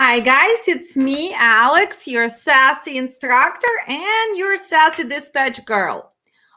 Hi guys, it's me, Alex, your sassy instructor and your sassy dispatch girl.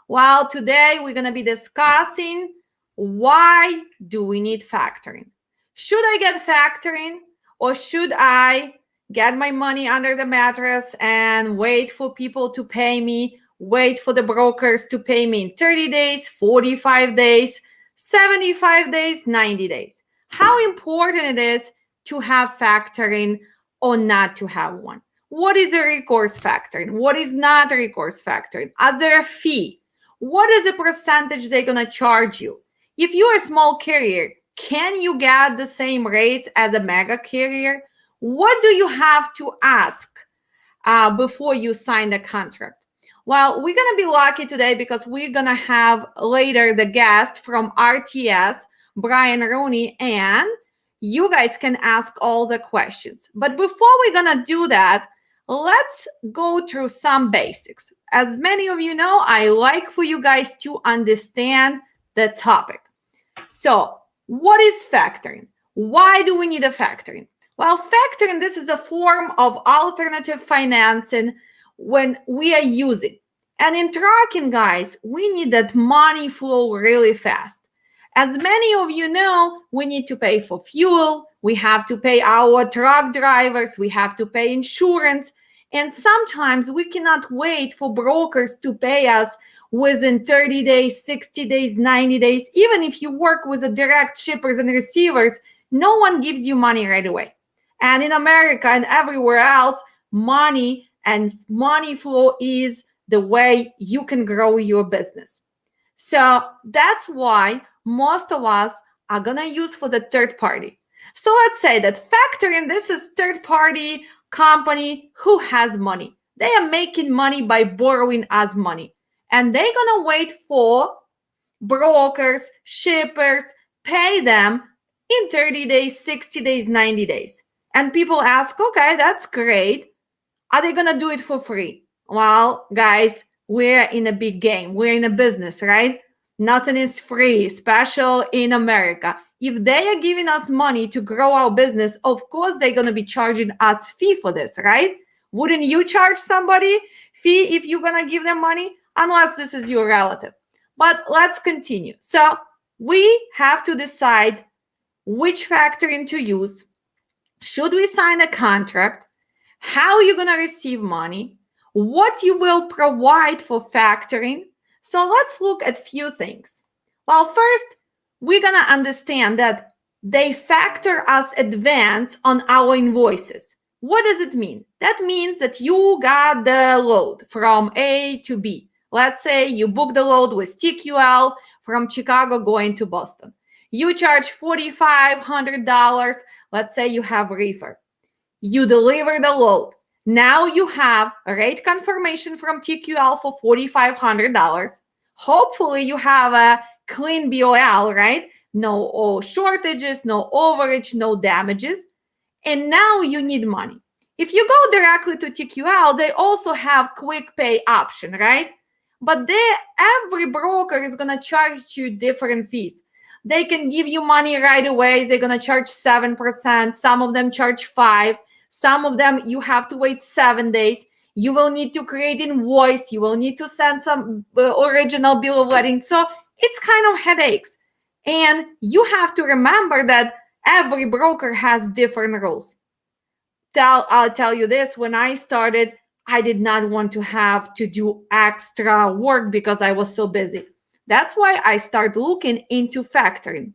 Well, today we're going to be discussing why do we need factoring? Should I get factoring or should I get my money under the mattress and wait for people to pay me, wait for the brokers to pay me in 30 days, 45 days, 75 days, 90 days? How important it is to have factoring or not to have one. What is a recourse factoring? What is not a recourse factoring? Is there a fee? What is the percentage they're going to charge you? If you're a small carrier, can you get the same rates as a mega carrier? What do you have to ask before you sign the contract? Well, we're going to be lucky today because we're going to have later the guest from RTS, Brian Rooney, and you guys can ask all the questions. But before we're going to do that, let's go through some basics. As many of you know, I like for you guys to understand the topic. So, what is factoring? Why do we need a factoring? Well, factoring, this is a form of alternative financing when we are using. And in trucking, guys, we need that money flow really fast. As many of you know, we need to pay for fuel, we have to pay our truck drivers, we have to pay insurance, and sometimes we cannot wait for brokers to pay us within 30 days, 60 days, 90 days. Even if you work with the direct shippers and receivers, no one gives you money right away. And in America and everywhere else, money and money flow is the way you can grow your business. So that's why most of us are going to use for the third party. So let's say that factoring, this is third party company who has money. They are making money by borrowing us money. And they're going to wait for brokers, shippers, pay them in 30 days, 60 days, 90 days. And people ask, okay, that's great. Are they going to do it for free? Well, guys, we're in a big game. We're in a business, right? Nothing is free, especially in America. If they are giving us money to grow our business, of course they're going to be charging us fee for this, right? Wouldn't you charge somebody fee if you're going to give them money? Unless this is your relative. But let's continue. So we have to decide which factoring to use. Should we sign a contract? How you're going to receive money? What you will provide for factoring? So let's look at a few things. Well, first, we're going to understand that they factor us advance on our invoices. What does it mean? That means that you got the load from A to B. Let's say you book the load with TQL from Chicago going to Boston. You charge $4,500. Let's say you have reefer. You deliver the load. Now you have a rate confirmation from TQL for $4,500. Hopefully you have a clean BOL, right? No shortages, no overage, no damages. And now you need money. If you go directly to TQL, they also have quick pay option, right? But every broker is going to charge you different fees. They can give you money right away. They're going to charge 7%. Some of them charge 5%. Some of them you have to wait 7 days. You will need to create invoice. You will need to send some original bill of lading. So it's kind of headaches. And you have to remember that every broker has different rules. I'll tell you this, when I started, I did not want to have to do extra work because I was so busy. That's why I started looking into factoring.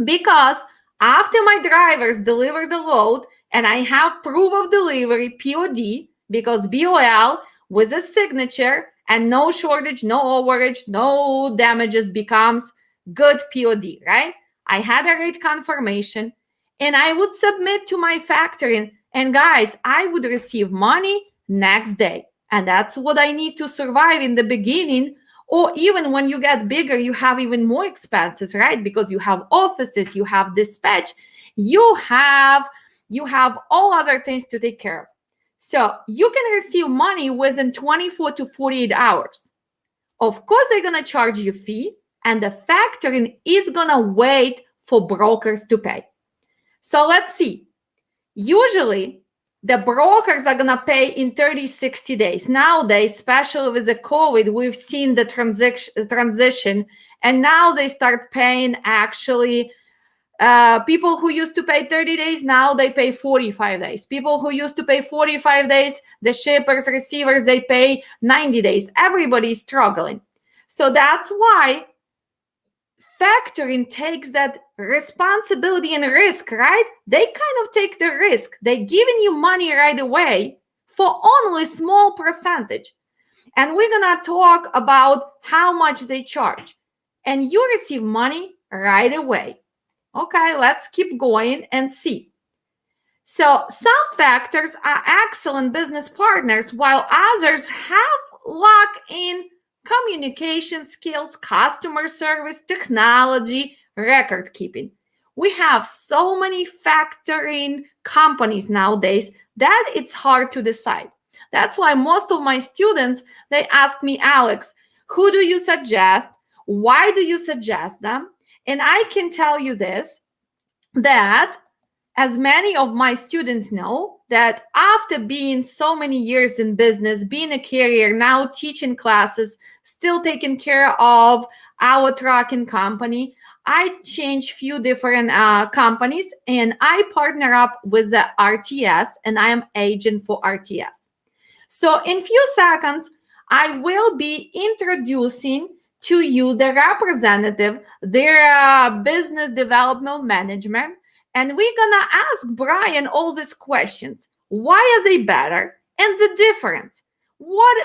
Because after my drivers deliver the load, and I have proof of delivery, POD, because BOL with a signature and no shortage, no overage, no damages becomes good POD, right? I had a rate confirmation and I would submit to my factoring. And guys, I would receive money next day. And that's what I need to survive in the beginning. Or even when you get bigger, you have even more expenses, right? Because you have offices, you have dispatch, you have all other things to take care of. So you can receive money within 24 to 48 hours. Of course, they're going to charge you a fee, and the factoring is going to wait for brokers to pay. So let's see. Usually, the brokers are going to pay in 30, 60 days. Nowadays, especially with the COVID, we've seen the transition, and now they start paying actually people who used to pay 30 days, now they pay 45 days. People who used to pay 45 days, the shippers, receivers, they pay 90 days. Everybody's struggling. So that's why factoring takes that responsibility and risk, right? They kind of take the risk. They're giving you money right away for only small percentage. And we're going to talk about how much they charge. And you receive money right away. Okay, let's keep going and see. So some factors are excellent business partners, while others have lack in communication skills, customer service, technology, record keeping. We have so many factoring companies nowadays that it's hard to decide. That's why most of my students, they ask me, Alex, who do you suggest? Why do you suggest them? And I can tell you this, that as many of my students know, that after being so many years in business, being a carrier, now teaching classes, still taking care of our trucking company, I changed few different companies, and I partner up with the RTS, and I am agent for RTS. So in few seconds, I will be introducing to you the representative, their business development management, and we're gonna ask Brian all these questions. Why are they better? And the difference. Why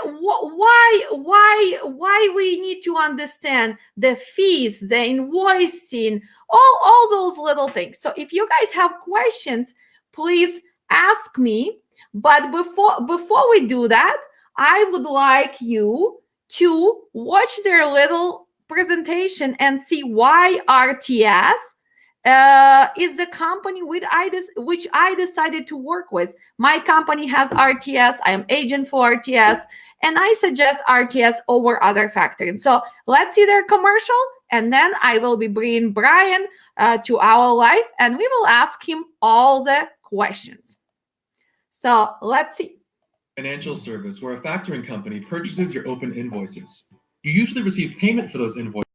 we need to understand the fees, the invoicing, all those little things. So if you guys have questions, please ask me. But before we do that, I would like you to watch their little presentation and see why RTS is the company which I decided to work with. My company has RTS. I am agent for RTS, and I suggest RTS over other factoring. So let's see their commercial, and then I will be bringing Brian to our live, and we will ask him all the questions. So let's see. Financial service where a factoring company purchases your open invoices. You usually receive payment for those invoices.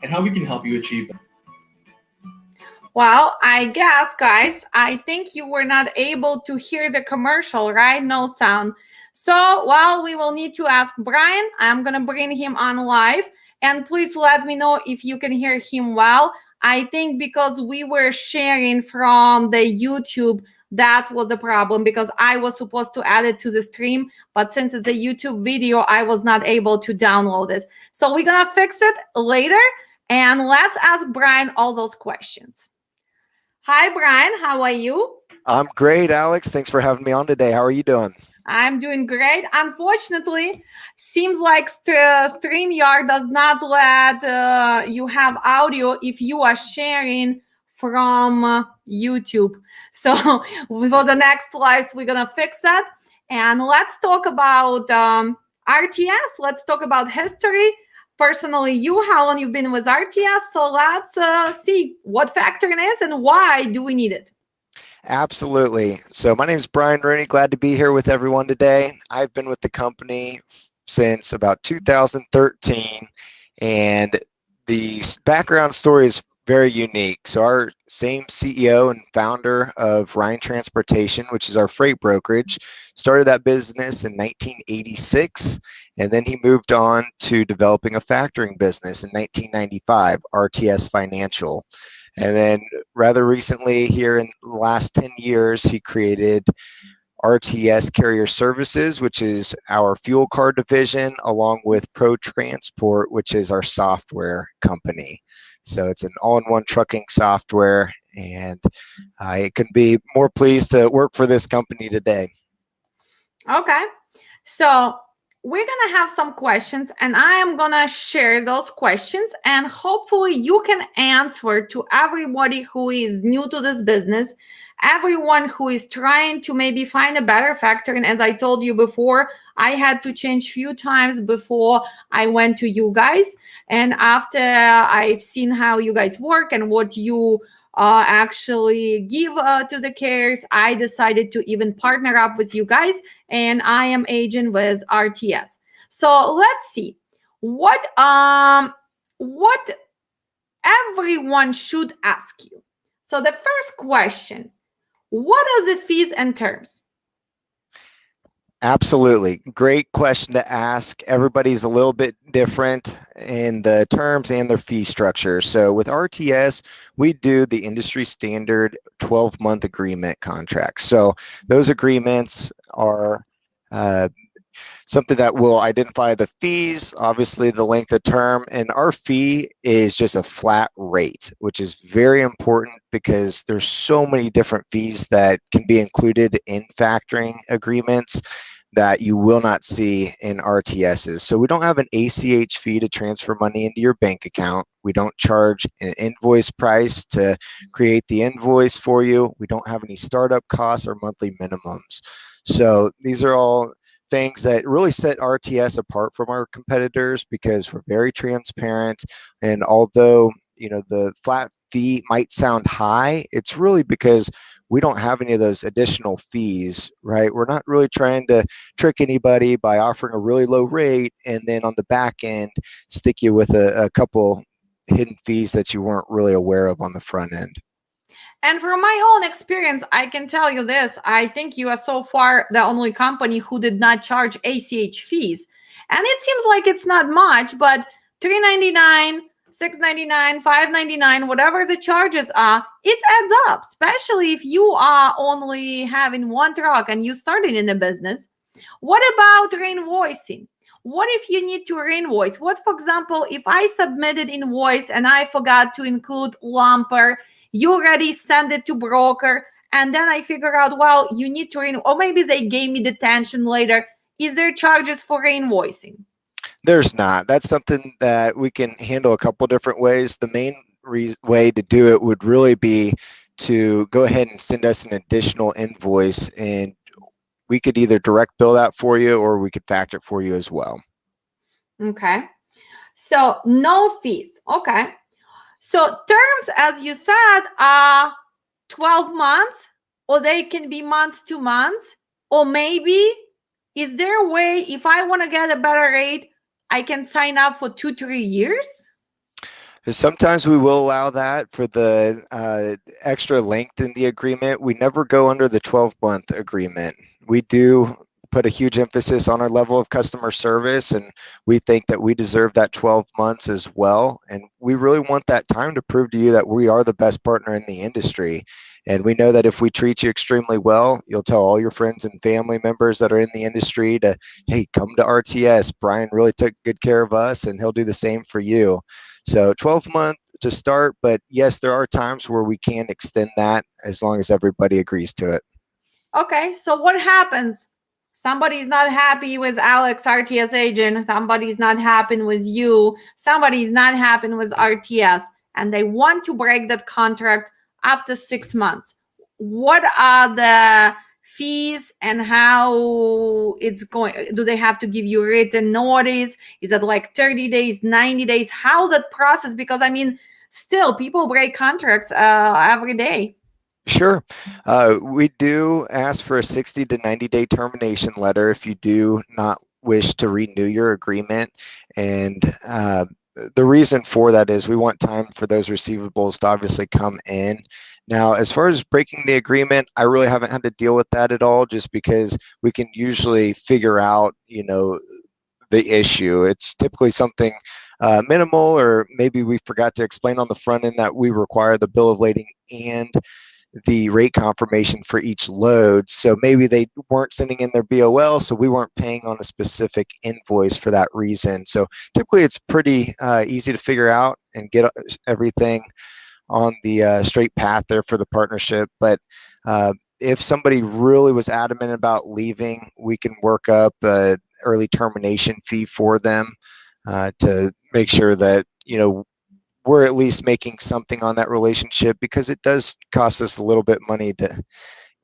And how we can help you achieve them. Well, I guess, guys, I think you were not able to hear the commercial, right? No sound. So, well, we will need to ask Brian. I'm going to bring him on live. And please let me know if you can hear him well. I think because we were sharing from the YouTube, that was the problem, because I was supposed to add it to the stream. But since it's a YouTube video, I was not able to download it. So we're going to fix it later. And let's ask Brian all those questions. Hi, Brian. How are you? I'm great, Alex. Thanks for having me on today. How are you doing? I'm doing great. Unfortunately, seems like StreamYard does not let you have audio if you are sharing from YouTube. So for the next lives, we're going to fix that. And let's talk about RTS. Let's talk about history. Personally, how long you've been with RTS? So let's see what factoring is and why do we need it. Absolutely. So my name is Brian Rooney. Glad to be here with everyone today. I've been with the company since about 2013, and the background story is very unique. So our same CEO and founder of Ryan Transportation, which is our freight brokerage, started that business in 1986, and then he moved on to developing a factoring business in 1995, RTS Financial. And then rather recently, here in the last 10 years, he created RTS Carrier Services, which is our fuel card division, along with Pro Transport, which is our software company. So it's an all-in-one trucking software, and I couldn't be more pleased to work for this company today. Okay, so we're going to have some questions and I am going to share those questions, and hopefully you can answer to everybody who is new to this business, everyone who is trying to maybe find a better factor. And as I told you before, I had to change few times before I went to you guys. And after I've seen how you guys work and what you actually give to the carriers, I decided to even partner up with you guys, and I am agent with RTS. So let's see what everyone should ask you. So the first question: what are the fees and terms? Absolutely. Great question to ask. Everybody's a little bit different in the terms and their fee structure. So with RTS, we do the industry standard 12-month agreement contracts. So those agreements are something that will identify the fees, obviously the length of term, and our fee is just a flat rate, which is very important because there's so many different fees that can be included in factoring agreements that you will not see in RTSs. So we don't have an ACH fee to transfer money into your bank account. We don't charge an invoice price to create the invoice for you. We don't have any startup costs or monthly minimums. So these are all things that really set RTS apart from our competitors because we're very transparent. And although the flat fee might sound high, it's really because we don't have any of those additional fees, right? We're not really trying to trick anybody by offering a really low rate and then on the back end stick you with a couple hidden fees that you weren't really aware of on the front end. And from my own experience, I can tell you this. I think you are so far the only company who did not charge ACH fees. And it seems like it's not much, but $3.99, $6.99, $5.99, whatever the charges are, it adds up, especially if you are only having one truck and you started in the business. What about reinvoicing? What if you need to reinvoice? What, for example, if I submitted invoice and I forgot to include lumper, you already send it to broker, and then I figure out, well, you need to reinvoice, or maybe they gave me detention later. Is there charges for reinvoicing? There's not. That's something that we can handle a couple different ways. The main way to do it would really be to go ahead and send us an additional invoice, and we could either direct bill that for you or we could factor it for you as well. Okay. So no fees. Okay. So terms, as you said, are 12 months, or they can be months to months, or maybe is there a way if I want to get a better rate, I can sign up for 2-3 years? Sometimes we will allow that for the extra length in the agreement. We never go under the 12-month agreement. We do put a huge emphasis on our level of customer service, and we think that we deserve that 12 months as well. And we really want that time to prove to you that we are the best partner in the industry. And we know that if we treat you extremely well, you'll tell all your friends and family members that are in the industry to, hey, come to RTS. Brian really took good care of us, and he'll do the same for you. So 12 months to start, but yes, there are times where we can extend that as long as everybody agrees to it. Okay, so what happens? Somebody's not happy with Alex, RTS agent. Somebody's not happy with you. Somebody's not happy with RTS, and they want to break that contract after 6 months. What are the fees and how it's going? Do they have to give you written notice? Is that like 30 days, 90 days? How that process? Because I mean, still people break contracts every day. Sure. We do ask for a 60 to 90-day termination letter if you do not wish to renew your agreement. And the reason for that is we want time for those receivables to obviously come in. Now, as far as breaking the agreement, I really haven't had to deal with that at all, just because we can usually figure out, the issue. It's typically something minimal, or maybe we forgot to explain on the front end that we require the bill of lading and the rate confirmation for each load. So maybe they weren't sending in their BOL, so we weren't paying on a specific invoice for that reason. So typically it's pretty easy to figure out and get everything on the straight path there for the partnership. But if somebody really was adamant about leaving, we can work up an early termination fee for them to make sure that, we're at least making something on that relationship, because it does cost us a little bit money to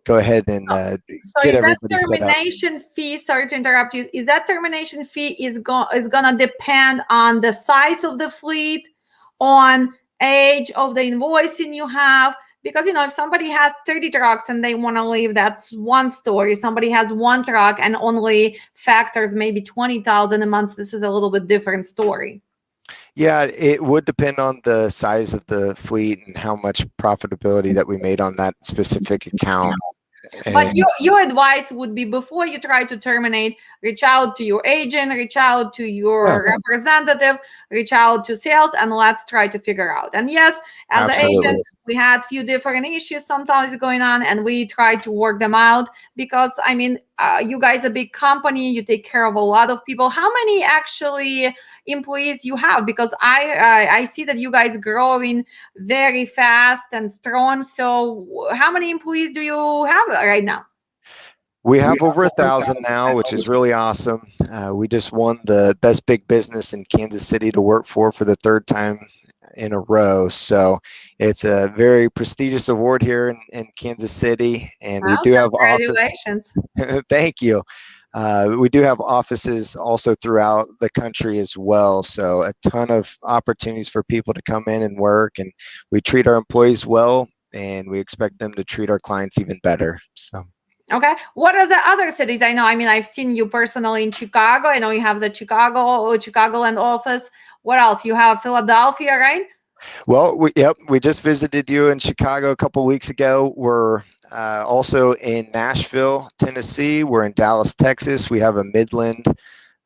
go ahead and So get is that everybody set up. termination fee, sorry to interrupt you, is that termination fee is gonna depend on the size of the fleet, on age of the invoicing you have? Because if somebody has 30 trucks and they want to leave, that's one story. Somebody has one truck and only factors maybe 20,000 a month, this is a little bit different story. Yeah, it would depend on the size of the fleet and how much profitability that we made on that specific account. But your advice would be, before you try to terminate, reach out to your agent, reach out to your representative, reach out to sales, and let's try to figure out. And yes, as an agent, we had a few different issues sometimes going on, and we try to work them out, because I mean, you guys are a big company, you take care of a lot of people. How many actually employees you have? Because I see that you guys growing very fast and strong. So how many employees do you have right now? We have over 1,000 now, which is really awesome. We just won the best big business in Kansas City to work for the third time in a row. So it's a very prestigious award here in Kansas City, and we do have congratulations. Thank you. We do have offices also throughout the country as well. So a ton of opportunities for people to come in and work, and we treat our employees well, and we expect them to treat our clients even better. So. Okay. What are the other cities? I know, I mean, I've seen you personally in Chicago. I know you have the Chicagoland office. What else? You have Philadelphia, right? Well, we just visited you in Chicago a couple weeks ago. We're also in Nashville, Tennessee. We're in Dallas, Texas. We have a Midland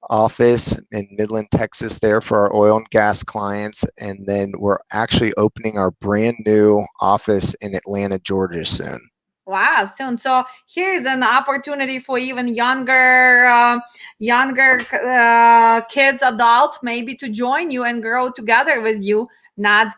office in Midland, Texas there for our oil and gas clients. And then we're actually opening our brand new office in Atlanta, Georgia soon. Wow, soon. So here's an opportunity for even younger kids, adults, maybe to join you and grow together with you. Not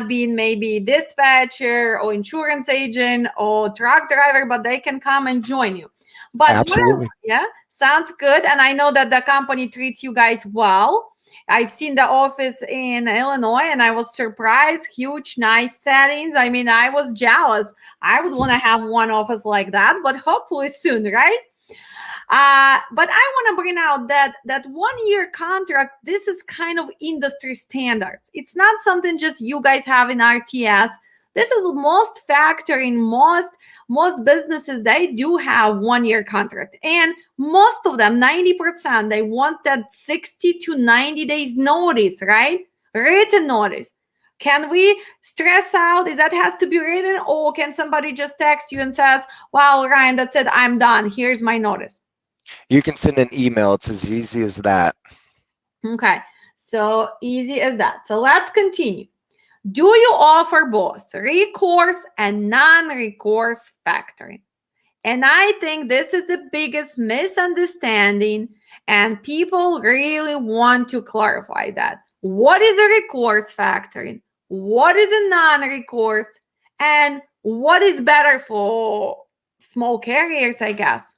being maybe dispatcher or insurance agent or truck driver, but they can come and join you. But absolutely, yeah, sounds good. And I know that the company treats you guys well. I've seen the office in Illinois, and I was surprised. Huge, nice settings. I mean, I was jealous. I would want to have one office like that, but hopefully soon, right? But I want to bring out that 1 year contract, this is kind of industry standards. It's not something just you guys have in RTS. This is most factor in most businesses. They do have 1 year contract, and most of them, 90%, they want that 60 to 90 days notice, right? Written notice. Can we stress out? Is that has to be written, or can somebody just text you and says, "Well, Ryan, that's it. I'm done. Here's my notice." You can send an email. It's as easy as that. Okay, so easy as that. So let's continue. Do you offer both recourse and non-recourse factoring? And I think this is the biggest misunderstanding, and people really want to clarify that. What is a recourse factoring? What is a non-recourse? And what is better for small carriers, I guess?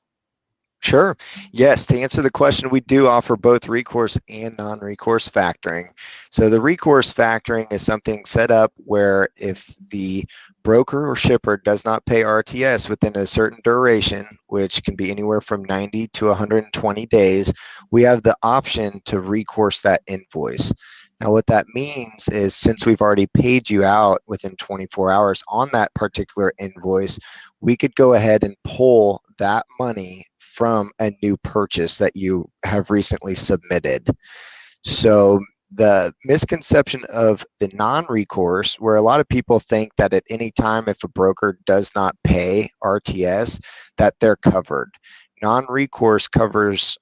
Sure. Yes, to answer the question, we do offer both recourse and non-recourse factoring. So the recourse factoring is something set up where if the broker or shipper does not pay RTS within a certain duration, which can be anywhere from 90 to 120 days, we have the option to recourse that invoice. Now, what that means is since we've already paid you out within 24 hours on that particular invoice, we could go ahead and pull that money from a new purchase that you have recently submitted. So the misconception of the non-recourse, where a lot of people think that at any time if a broker does not pay RTS, that they're covered. Non-recourse covers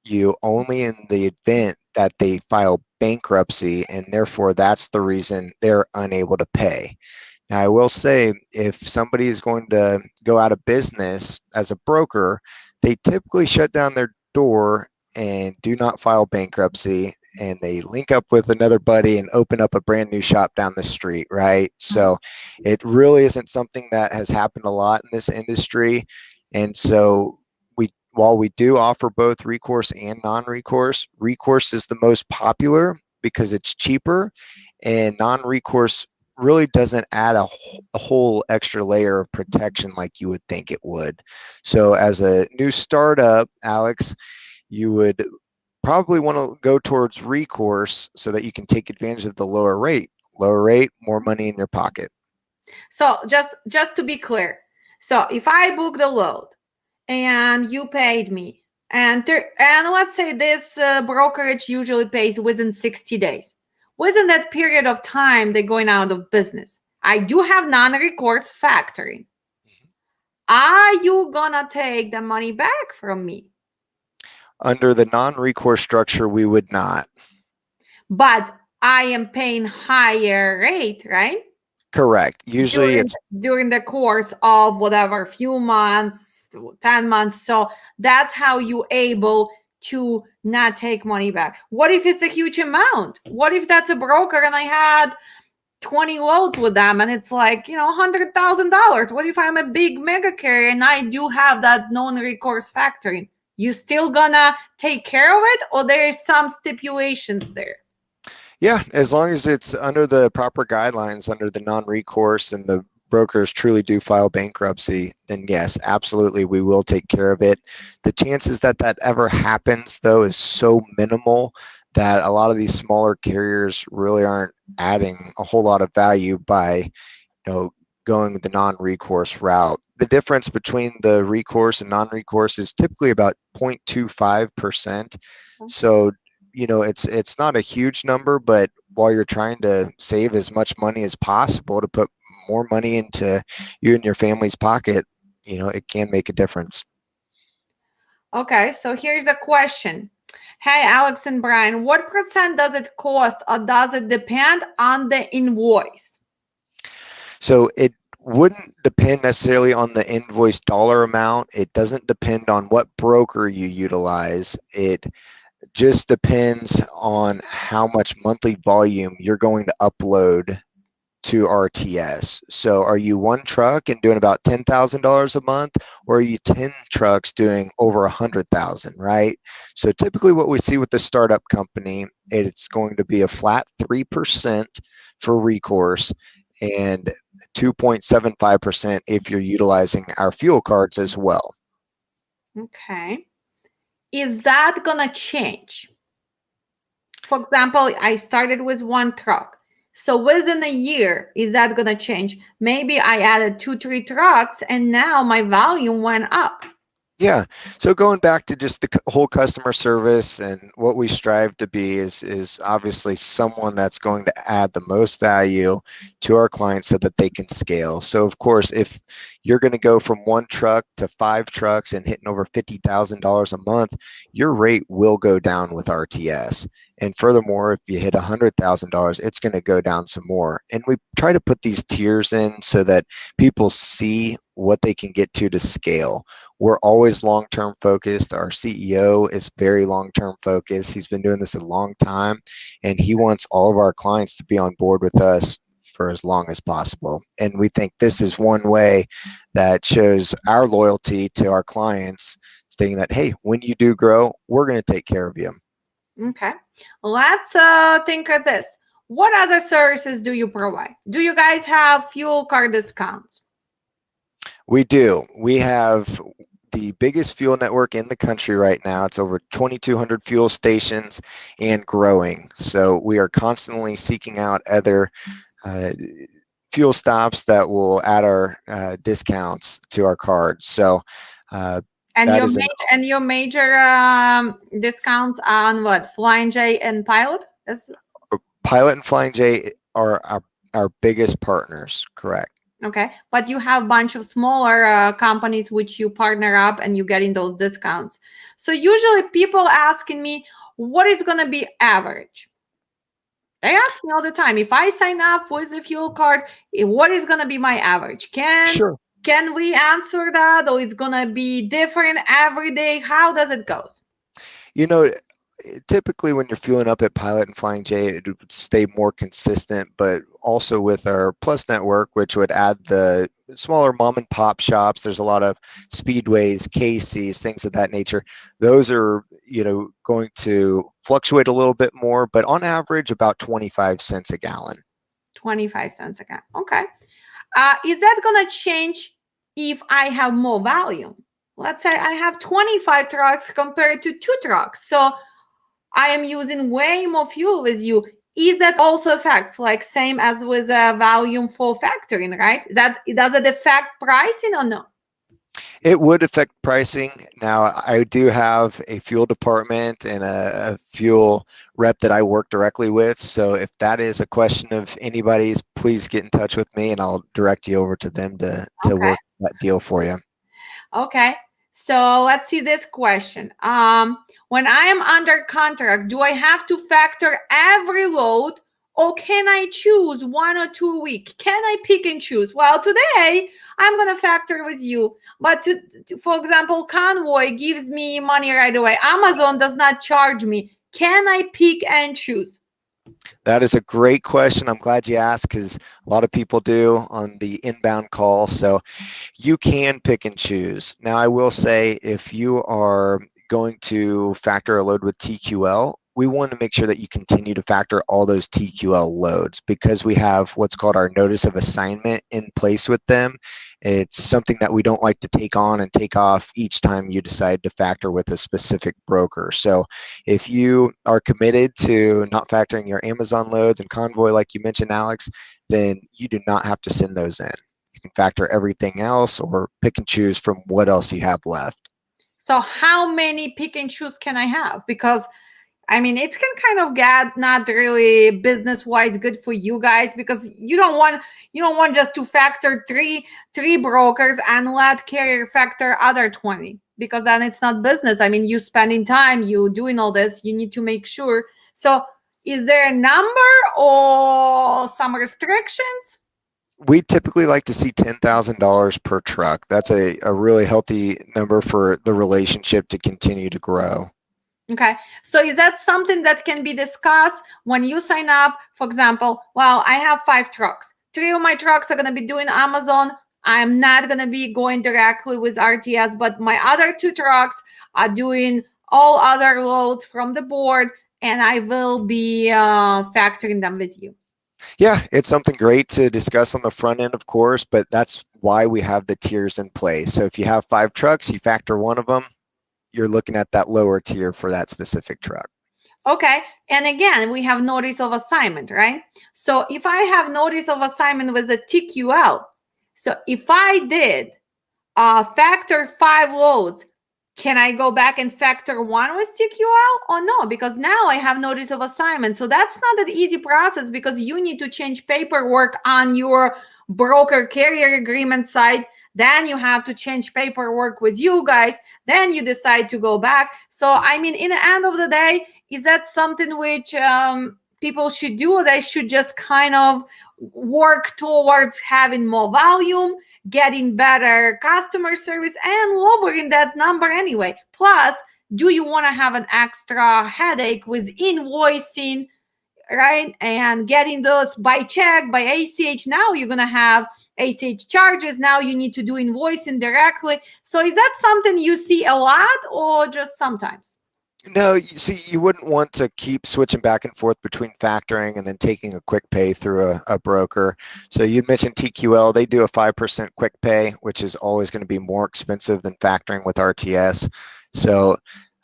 you only in the event that they file bankruptcy, and therefore that's the reason they're unable to pay. Now, I will say if somebody is going to go out of business as a broker, they typically shut down their door and do not file bankruptcy, and they link up with another buddy and open up a brand new shop down the street, right? So it really isn't something that has happened a lot in this industry. And so while we do offer both recourse and non-recourse, recourse is the most popular because it's cheaper, and non-recourse really doesn't add a whole extra layer of protection like you would think it would. So as a new startup, Alex, you would probably want to go towards recourse so that you can take advantage of the lower rate. Lower rate, more money in your pocket. So just to be clear, so if I book the load and you paid me, and let's say this brokerage usually pays within 60 days. Within that period of time, they're going out of business. I do have non-recourse factoring. Are you gonna take the money back from me? Under the non-recourse structure, we would not. But I am paying higher rate, right? Correct. Usually it's during the course of whatever, few months, 10 months. So that's how you able to not take money back. What if it's a huge amount? What if that's a broker and I had 20 loads with them and it's like, $100,000? What if I'm a big mega carrier and I do have that non-recourse factoring? You still gonna take care of it, or there's some stipulations there? Yeah, as long as it's under the proper guidelines, under the non-recourse, and the brokers truly do file bankruptcy, then yes, absolutely, we will take care of it. The chances that that ever happens, though, is so minimal that a lot of these smaller carriers really aren't adding a whole lot of value by, going the non-recourse route. The difference between the recourse and non-recourse is typically about 0.25%. So, it's not a huge number, but while you're trying to save as much money as possible to put more money into you and your family's pocket, it can make a difference. Okay, so here's a question. Hey, Alex and Brian, what percent does it cost, or does it depend on the invoice? So it wouldn't depend necessarily on the invoice dollar amount. It doesn't depend on what broker you utilize. It just depends on how much monthly volume you're going to upload to RTS. So are you one truck and doing about $10,000 a month, or are you 10 trucks doing over 100,000, right? So typically what we see with the startup company, it's going to be a flat 3% for recourse and 2.75% if you're utilizing our fuel cards as well. Okay. Is that gonna change? For example, I started with one truck. So within a year, is that gonna change? Maybe I added 2-3 trucks and now my volume went up. Yeah. So going back to just the whole customer service, and what we strive to be is obviously someone that's going to add the most value to our clients so that they can scale. So of course, if you're going to go from one truck to 5 trucks and hitting over $50,000 a month, your rate will go down with RTS. And furthermore, if you hit $100,000, it's going to go down some more. And we try to put these tiers in so that people see what they can get to scale. We're always long-term focused. Our CEO is very long-term focused. He's been doing this a long time, and he wants all of our clients to be on board with us for as long as possible. And we think this is one way that shows our loyalty to our clients, stating that, hey, when you do grow, we're going to take care of you. Okay, let's think of this. What other services do you provide? Do you guys have fuel card discounts? We do. We have the biggest fuel network in the country right now. It's over 2,200 fuel stations and growing. So we are constantly seeking out other fuel stops that will add our discounts to our cards. So and that your is your major discounts on what? Flying J and Pilot? Pilot and Flying J are our biggest partners, correct? Okay, but you have a bunch of smaller companies which you partner up and you getting those discounts. So usually people asking me, what is going to be average? They ask me all the time, if I sign up with a fuel card, what is going to be my average? Sure. Can we answer that, or it's going to be different every day? How does it go? You know, typically when you're fueling up at Pilot and Flying J, it would stay more consistent, but also with our Plus network, which would add the smaller mom and pop shops, there's a lot of speedways, KCs, things of that nature. Those are, going to fluctuate a little bit more, but on average about 25 cents a gallon. 25 cents a gallon. Okay. Is that going to change if I have more volume? Let's say I have 25 trucks compared to 2 trucks. So I am using way more fuel with you. Is that also affects, like same as with a volume for factoring, right? Does it affect pricing or no? It would affect pricing. Now, I do have a fuel department and a fuel rep that I work directly with. So if that is a question of anybody's, please get in touch with me and I'll direct you over to them to work that deal for you. Okay. So let's see this question. When I am under contract, do I have to factor every load, or can I choose 1 or 2 a week? Can I pick and choose? Well, today I'm going to factor with you. But for example, Convoy gives me money right away. Amazon does not charge me. Can I pick and choose? That is a great question. I'm glad you asked, because a lot of people do on the inbound call. So you can pick and choose. Now, I will say, if you are going to factor a load with TQL, we want to make sure that you continue to factor all those TQL loads, because we have what's called our notice of assignment in place with them. It's something that we don't like to take on and take off each time you decide to factor with a specific broker. So if you are committed to not factoring your Amazon loads and Convoy, like you mentioned, Alex, then you do not have to send those in. You can factor everything else or pick and choose from what else you have left. So how many pick and choose can I have? Because I mean, it can kind of get not really business-wise good for you guys, because you don't want just to factor three brokers and let carrier factor other 20, because then it's not business. I mean, you spending time, you doing all this, you need to make sure. So is there a number or some restrictions? We typically like to see $10,000 per truck. That's a really healthy number for the relationship to continue to grow. Okay, so is that something that can be discussed when you sign up? For example, well, I have 5 trucks. 3 of my trucks are going to be doing Amazon. I'm not going to be going directly with RTS, but my other 2 trucks are doing all other loads from the board, and I will be factoring them with you. Yeah, it's something great to discuss on the front end, of course, but that's why we have the tiers in place. So if you have 5 trucks, you factor one of them, you're looking at that lower tier for that specific truck. Okay, and again, we have notice of assignment, right? So if I have notice of assignment with a TQL, so if I did factor 5 loads, can I go back and factor 1 with TQL or no? Because now I have notice of assignment. So that's not an easy process, because you need to change paperwork on your broker carrier agreement side. Then you have to change paperwork with you guys. Then you decide to go back. So, I mean, in the end of the day, is that something which people should do, or they should just kind of work towards having more volume, getting better customer service, and lowering that number anyway? Plus, do you want to have an extra headache with invoicing right? And getting those by check, by ACH. Now you're going to have ACH charges. Now you need to do invoicing directly. So is that something you see a lot or just sometimes? No, you see, you wouldn't want to keep switching back and forth between factoring and then taking a quick pay through a broker. So you mentioned TQL, they do a 5% quick pay, which is always going to be more expensive than factoring with RTS. So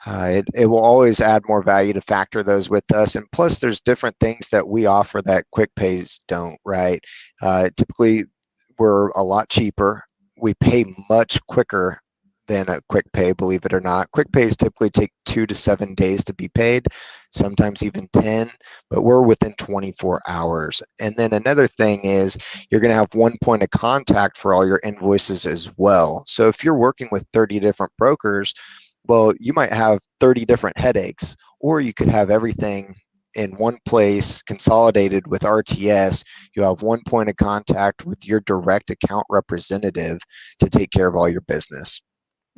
it will always add more value to factor those with us. And plus, there's different things that we offer that quick pays don't, right? Typically, we're a lot cheaper. We pay much quicker than a quick pay, believe it or not. Quick pays typically take 2 to 7 days to be paid, sometimes even 10, but we're within 24 hours. And then another thing is you're going to have one point of contact for all your invoices as well. So if you're working with 30 different brokers, well, you might have 30 different headaches, or you could have everything in one place consolidated with RTS. You have one point of contact with your direct account representative to take care of all your business.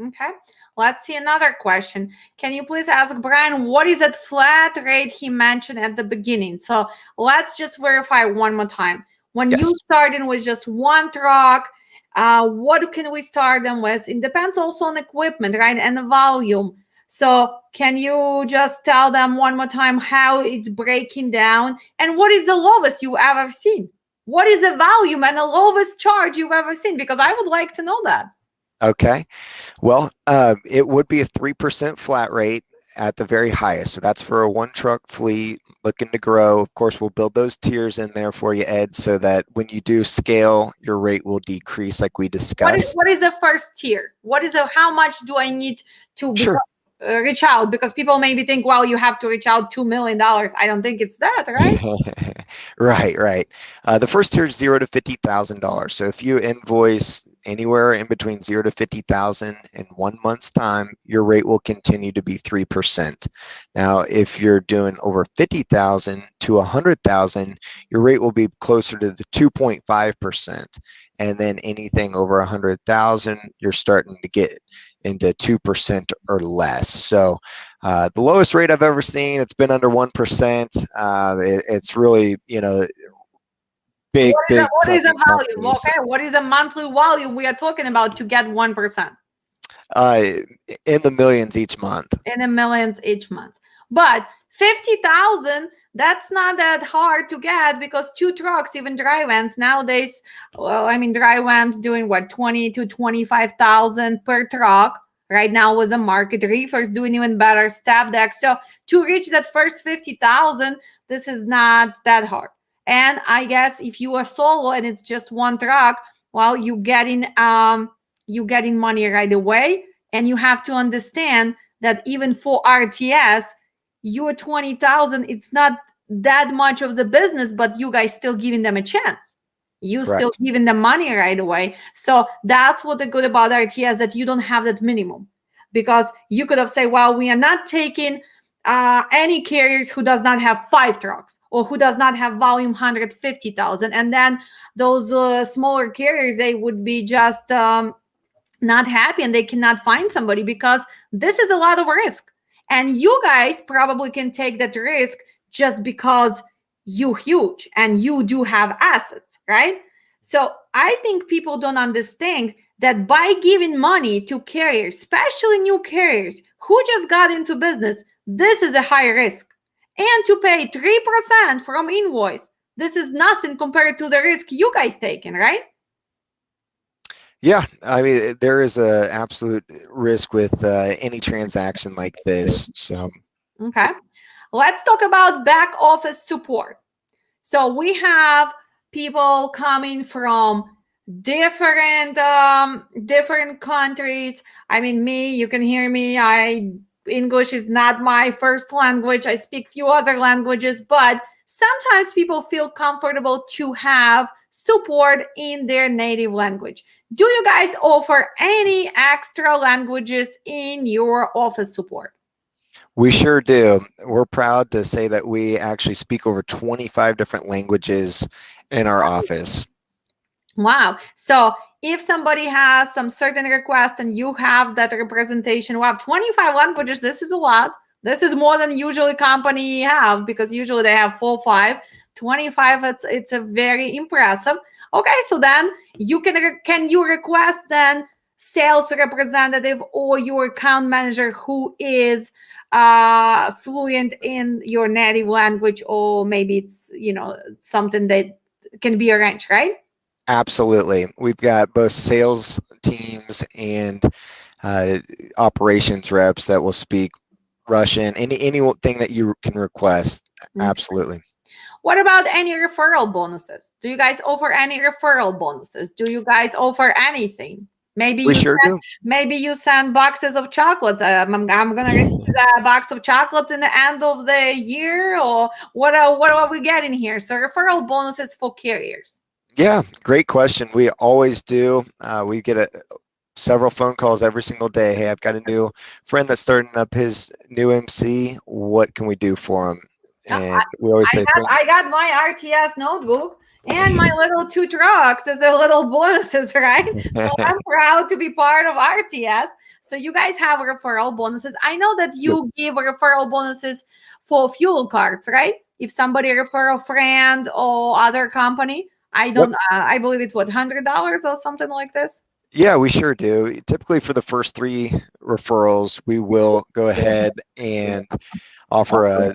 Okay, let's see another question. Can you please ask Brian what is that flat rate he mentioned at the beginning? So let's just verify one more time. When you started with just one truck, what can we start them with? It depends also on equipment, right? And the volume. So can you just tell them one more time how it's breaking down? And what is the lowest you ever seen? What is the volume and the lowest charge you've ever seen? Because I would like to know that. Okay. Well, it would be a 3% flat rate at the very highest. So that's for a one truck fleet looking to grow. Of course, we'll build those tiers in there for you, Ed, so that when you do scale, your rate will decrease like we discussed. What is the first tier? How much do I need to Sure. Reach out? Because people maybe think, well, you have to reach out $2 million. I don't think it's that, right? Right. The first tier is $0 to $50,000. So if you invoice anywhere in between $0 to $50,000 in 1 month's time, your rate will continue to be 3%. Now, if you're doing over $50,000 to $100,000, your rate will be closer to the 2.5%. And then anything over $100,000, you're starting to get into 2% or less. So the lowest rate I've ever seen, it's been under 1%. It's really, big. What is the volume? Okay, what is the monthly volume we are talking about to get 1%? In the millions each month. In the millions each month. But 50,000, that's not that hard to get because 2 trucks, even dry vans nowadays, dry vans doing what, 20 to 25,000 per truck. Right now with the market, reefers doing even better, step decks. So to reach that first 50,000, this is not that hard. And I guess if you are solo and it's just one truck, well, you getting money right away. And you have to understand that even for RTS, your 20,000, it's not that much of the business, but you guys still giving them a chance. You Correct. Still giving them money right away. So that's what the good about RTS, that you don't have that minimum, because you could have said, well, we are not taking any carriers who does not have 5 trucks or who does not have volume 150,000. And then those smaller carriers, they would be just not happy and they cannot find somebody, because this is a lot of risk. And you guys probably can take that risk just because you're huge and you do have assets, right? So I think people don't understand that by giving money to carriers, especially new carriers who just got into business, this is a high risk. And to pay 3% from invoice, this is nothing compared to the risk you guys taking, right? Yeah, I mean, there is an absolute risk with any transaction like this. So, okay, let's talk about back office support. So we have people coming from different countries. I mean, you can hear me. English is not my first language. I speak few other languages, but sometimes people feel comfortable to have support in their native language. Do you guys offer any extra languages in your office support? We sure do. We're proud to say that we actually speak over 25 different languages in our office. Wow. So if somebody has some certain request and you have that representation, wow, 25 languages, this is a lot. This is more than usually company have, because usually they have 4, 5, 25. It's a very impressive. Okay, so then can you request then sales representative or your account manager who is fluent in your native language, or maybe it's something that can be arranged, right? Absolutely. We've got both sales teams and operations reps that will speak Russian, anything that you can request. Okay. Absolutely. What about any referral bonuses? Do you guys offer any referral bonuses? Do you guys offer anything? Maybe We sure do. maybe you send boxes of chocolates. I'm gonna receive a box of chocolates in the end of the year, or what are we getting here? So referral bonuses for carriers. Yeah, great question. We always do. We get several phone calls every single day. Hey, I've got a new friend that's starting up his new MC. What can we do for him? And we always say, I got my RTS notebook and my little 2 trucks as the little bonuses, right? So I'm proud to be part of RTS. So you guys have referral bonuses. I know that you give referral bonuses for fuel cards, right? If somebody refer a friend or other company, I don't. I believe it's what, $100 or something like this. Yeah, we sure do. Typically for the first 3 referrals, we will go ahead and offer a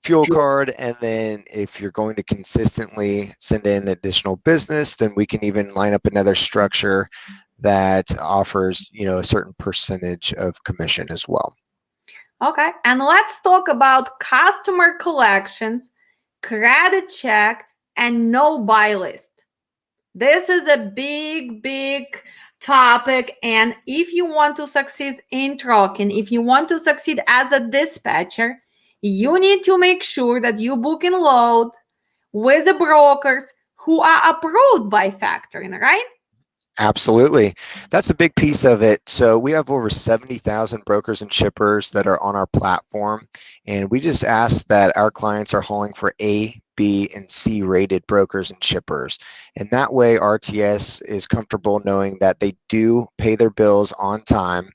fuel card, and then if you're going to consistently send in additional business, then we can even line up another structure that offers a certain percentage of commission as well. Okay, and let's talk about customer collections, credit check, and no buy list. This is a big topic, and if you want to succeed in trucking, if you want to succeed as a dispatcher, you need to make sure that you book and load with the brokers who are approved by factoring, right? Absolutely. That's a big piece of it. So we have over 70,000 brokers and shippers that are on our platform, and we just ask that our clients are hauling for A, B, and C rated brokers and shippers. And that way RTS is comfortable knowing that they do pay their bills on time.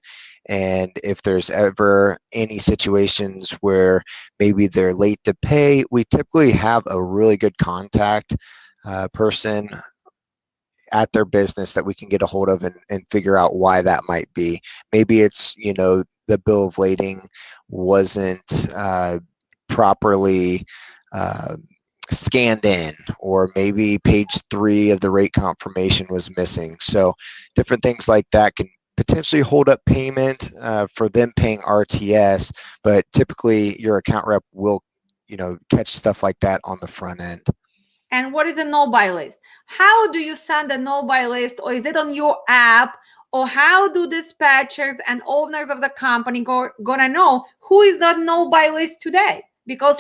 And if there's ever any situations where maybe they're late to pay, we typically have a really good contact person at their business that we can get a hold of and figure out why that might be. Maybe it's, the bill of lading wasn't properly scanned in, or maybe page 3 of the rate confirmation was missing. So different things like that can potentially hold up payment for them paying RTS, but typically your account rep will, catch stuff like that on the front end. And what is a no-buy list? How do you send a no-buy list, or is it on your app? Or how do dispatchers and owners of the company gonna know who is that no-buy list today? Because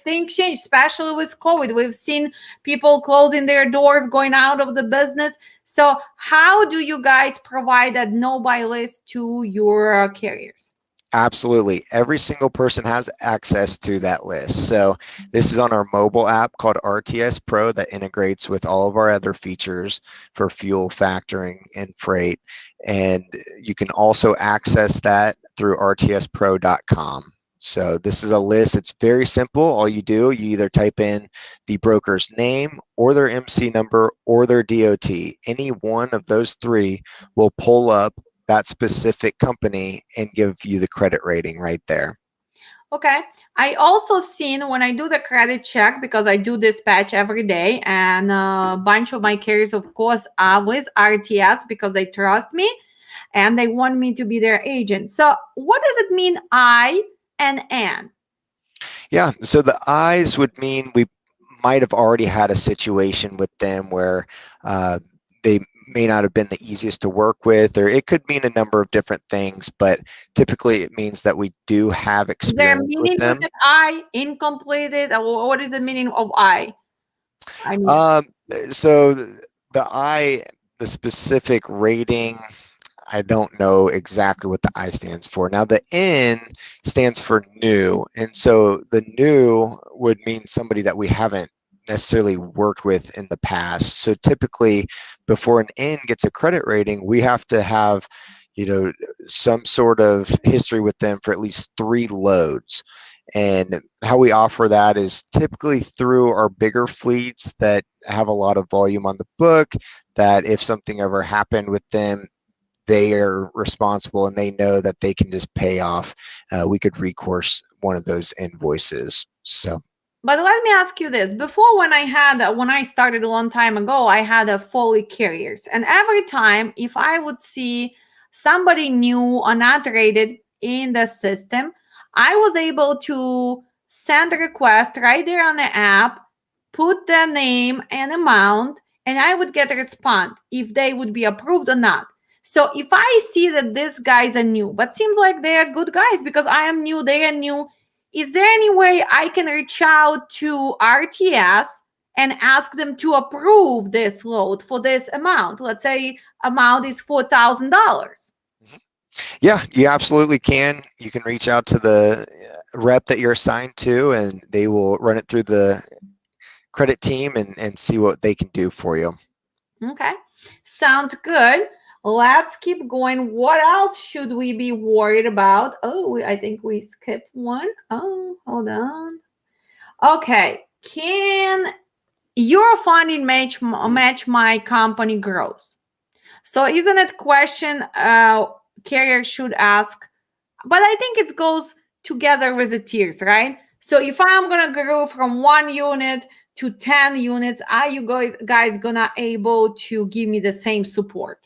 things change, especially with COVID. We've seen people closing their doors, going out of the business. So how do you guys provide that no-buy list to your carriers? Absolutely. Every single person has access to that list. So this is on our mobile app called RTS Pro that integrates with all of our other features for fuel, factoring, and freight. And you can also access that through rtspro.com. So this is a list. It's very simple. All you do, you either type in the broker's name or their MC number or their DOT. Any one of those 3 will pull up that specific company and give you the credit rating right there. Okay. I also seen when I do the credit check, because I do dispatch every day, and a bunch of my carriers, of course, are with RTS because they trust me and they want me to be their agent. So what does it mean, I and N? Yeah, so the I's would mean we might have already had a situation with them where they may not have been the easiest to work with, or it could mean a number of different things, but typically it means that we do have experience Their meaning with them. Is it I, incompleted? Or what is the meaning of I? So the I, the specific rating, I don't know exactly what the I stands for. Now the N stands for new, and so the new would mean somebody that we haven't necessarily worked with in the past. So typically before an N gets a credit rating, we have to have, some sort of history with them for at least 3 loads. And how we offer that is typically through our bigger fleets that have a lot of volume on the book, that if something ever happened with them, they are responsible and they know that they can just pay off. We could recourse one of those invoices. So. But let me ask you this. Before, when I started a long time ago, I had a Foley carriers. And every time if I would see somebody new or not rated in the system, I was able to send a request right there on the app, put the name and amount, and I would get a response if they would be approved or not. So if I see that these guys are new, but seems like they are good guys because I am new, they are new, is there any way I can reach out to RTS and ask them to approve this load for this amount? Let's say amount is $4,000. Yeah, you absolutely can. You can reach out to the rep that you're assigned to, and they will run it through the credit team and see what they can do for you. Okay, sounds good. Let's keep going. What else should we be worried about? Oh, I think we skipped one. Oh, hold on. Okay, can your funding match my company growth? So isn't it question carrier should ask? But I think it goes together with the tiers, right? So if I'm gonna grow from 1 unit to 10 units, are you guys gonna able to give me the same support?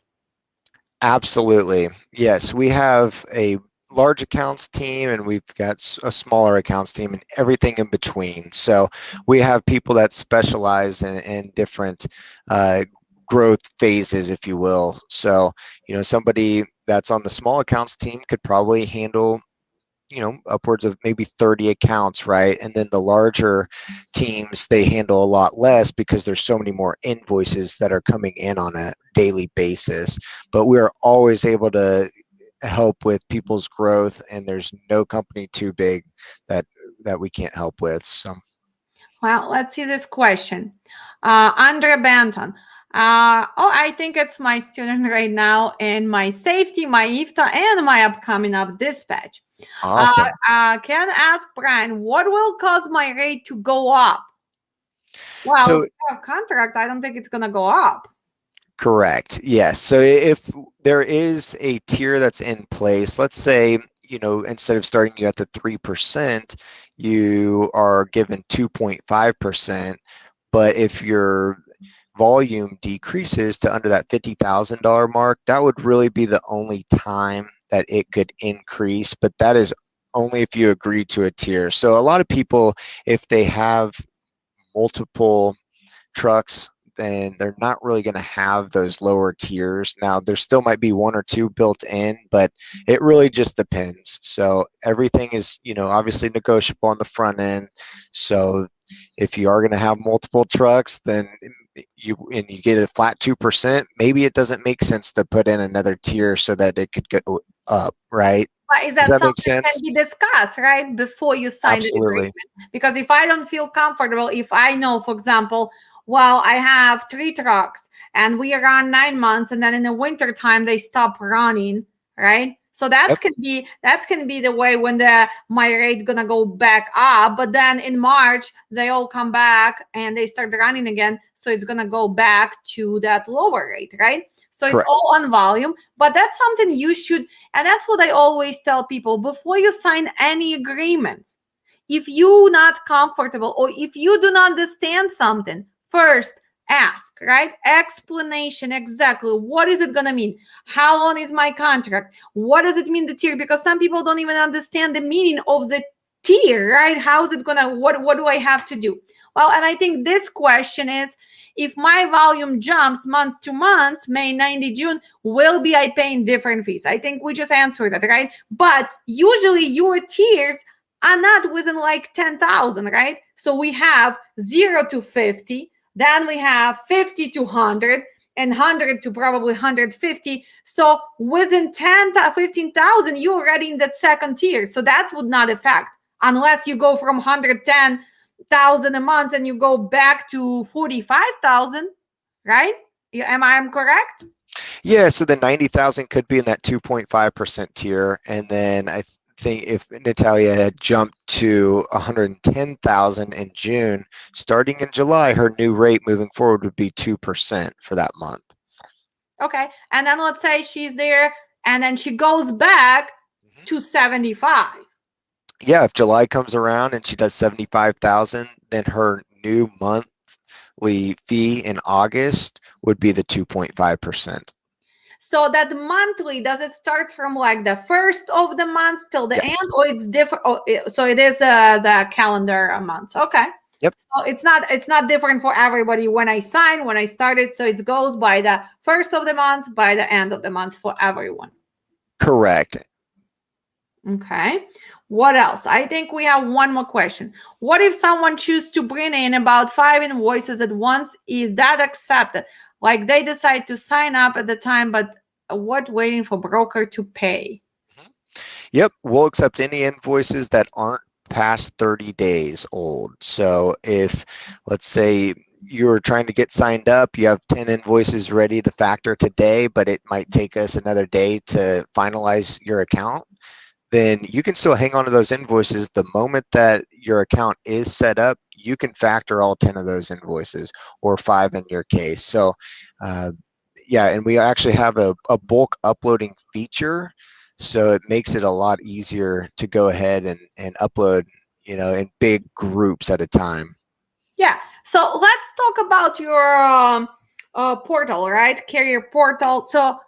Absolutely. Yes, we have a large accounts team and we've got a smaller accounts team and everything in between. So we have people that specialize in different growth phases, if you will. So, somebody that's on the small accounts team could probably handle upwards of maybe 30 accounts, right? And then the larger teams, they handle a lot less because there's so many more invoices that are coming in on a daily basis. But we're always able to help with people's growth, and there's no company too big that we can't help with. So. Well, let's see this question. Andre Banton. I think it's my student right now in my safety, my IFTA, and my upcoming up dispatch. Awesome. Can ask Brian, what will cause my rate to go up? Well, So, if you have contract, I don't think it's going to go up. Correct. Yes. So if there is a tier that's in place, let's say, instead of starting you at the 3%, you are given 2.5%. But if your volume decreases to under that $50,000 mark, that would really be the only time that it could increase. But that is only if you agree to a tier. So a lot of people, if they have multiple trucks, then they're not really going to have those lower tiers. Now, there still might be 1 or 2 built in, but it really just depends. So everything is, obviously negotiable on the front end. So if you are going to have multiple trucks, then you get a flat 2%, maybe it doesn't make sense to put in another tier so that it could go up, right? But is that Does that something make sense? that can be discussed, right, before you sign the Absolutely. agreement? Because if I don't feel comfortable, if I know, for example, well, I have 3 trucks and we run 9 months, and then in the winter time they stop running, right? So that's Yep. can be the way when my rate gonna go back up, but then in March they all come back and they start running again, so it's gonna go back to that lower rate, right? So Correct. it's all on volume, but that's something you should, and that's what I always tell people before you sign any agreements. If you're not comfortable or if you do not understand something, first ask, right? Explanation, exactly. What is it going to mean? How long is my contract? What does it mean, the tier? Because some people don't even understand the meaning of the tier, right? How is it going to, what do I have to do? Well, and I think this question is, if my volume jumps month to month, May, 90, June, will be I paying different fees? I think we just answered that, right? But usually your tiers are not within like 10,000, right? So we have 0 to 50, then we have 50 to 100, and 100 to probably 150. So within 10 to 15,000, you're already in that second tier. So that would not affect, unless you go from 110,000 a month and you go back to 45,000, right? Am I correct? Yeah, so the 90,000 could be in that 2.5% tier, and then I think if Natalia had jumped to 110,000 in June, starting in July, her new rate moving forward would be 2% for that month. Okay. And then let's say she's there and then she goes back to 75. Yeah, if July comes around and she does 75,000, then her new monthly fee in August would be the 2.5%. So that monthly, does it start from like the first of the month till the Yes. end, or it's different? Oh, so it is the calendar months. Okay. Yep. So it's not different for everybody when I started. So it goes by the first of the month, by the end of the month for everyone. Correct. Okay. What else? I think we have one more question. What if someone chooses to bring in about 5 invoices at once? Is that accepted? Like they decide to sign up at the time, but what waiting for broker to pay? Yep, we'll accept any invoices that aren't past 30 days old. So if, let's say, you're trying to get signed up, you have 10 invoices ready to factor today, but it might take us another day to finalize your account, then you can still hang on to those invoices. The moment that your account is set up, you can factor all 10 of those invoices, or 5 in your case. So yeah, and we actually have a bulk uploading feature, so it makes it a lot easier to go ahead and upload, in big groups at a time. Yeah. So let's talk about your portal, right? Carrier portal. So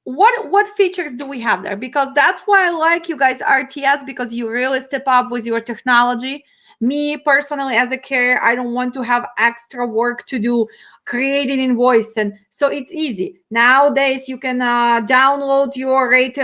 what features do we have there? Because that's why I like you guys RTS, because you really step up with your technology. Me personally, as a carrier, I don't want to have extra work to do creating invoice, and so it's easy nowadays. You can download your rate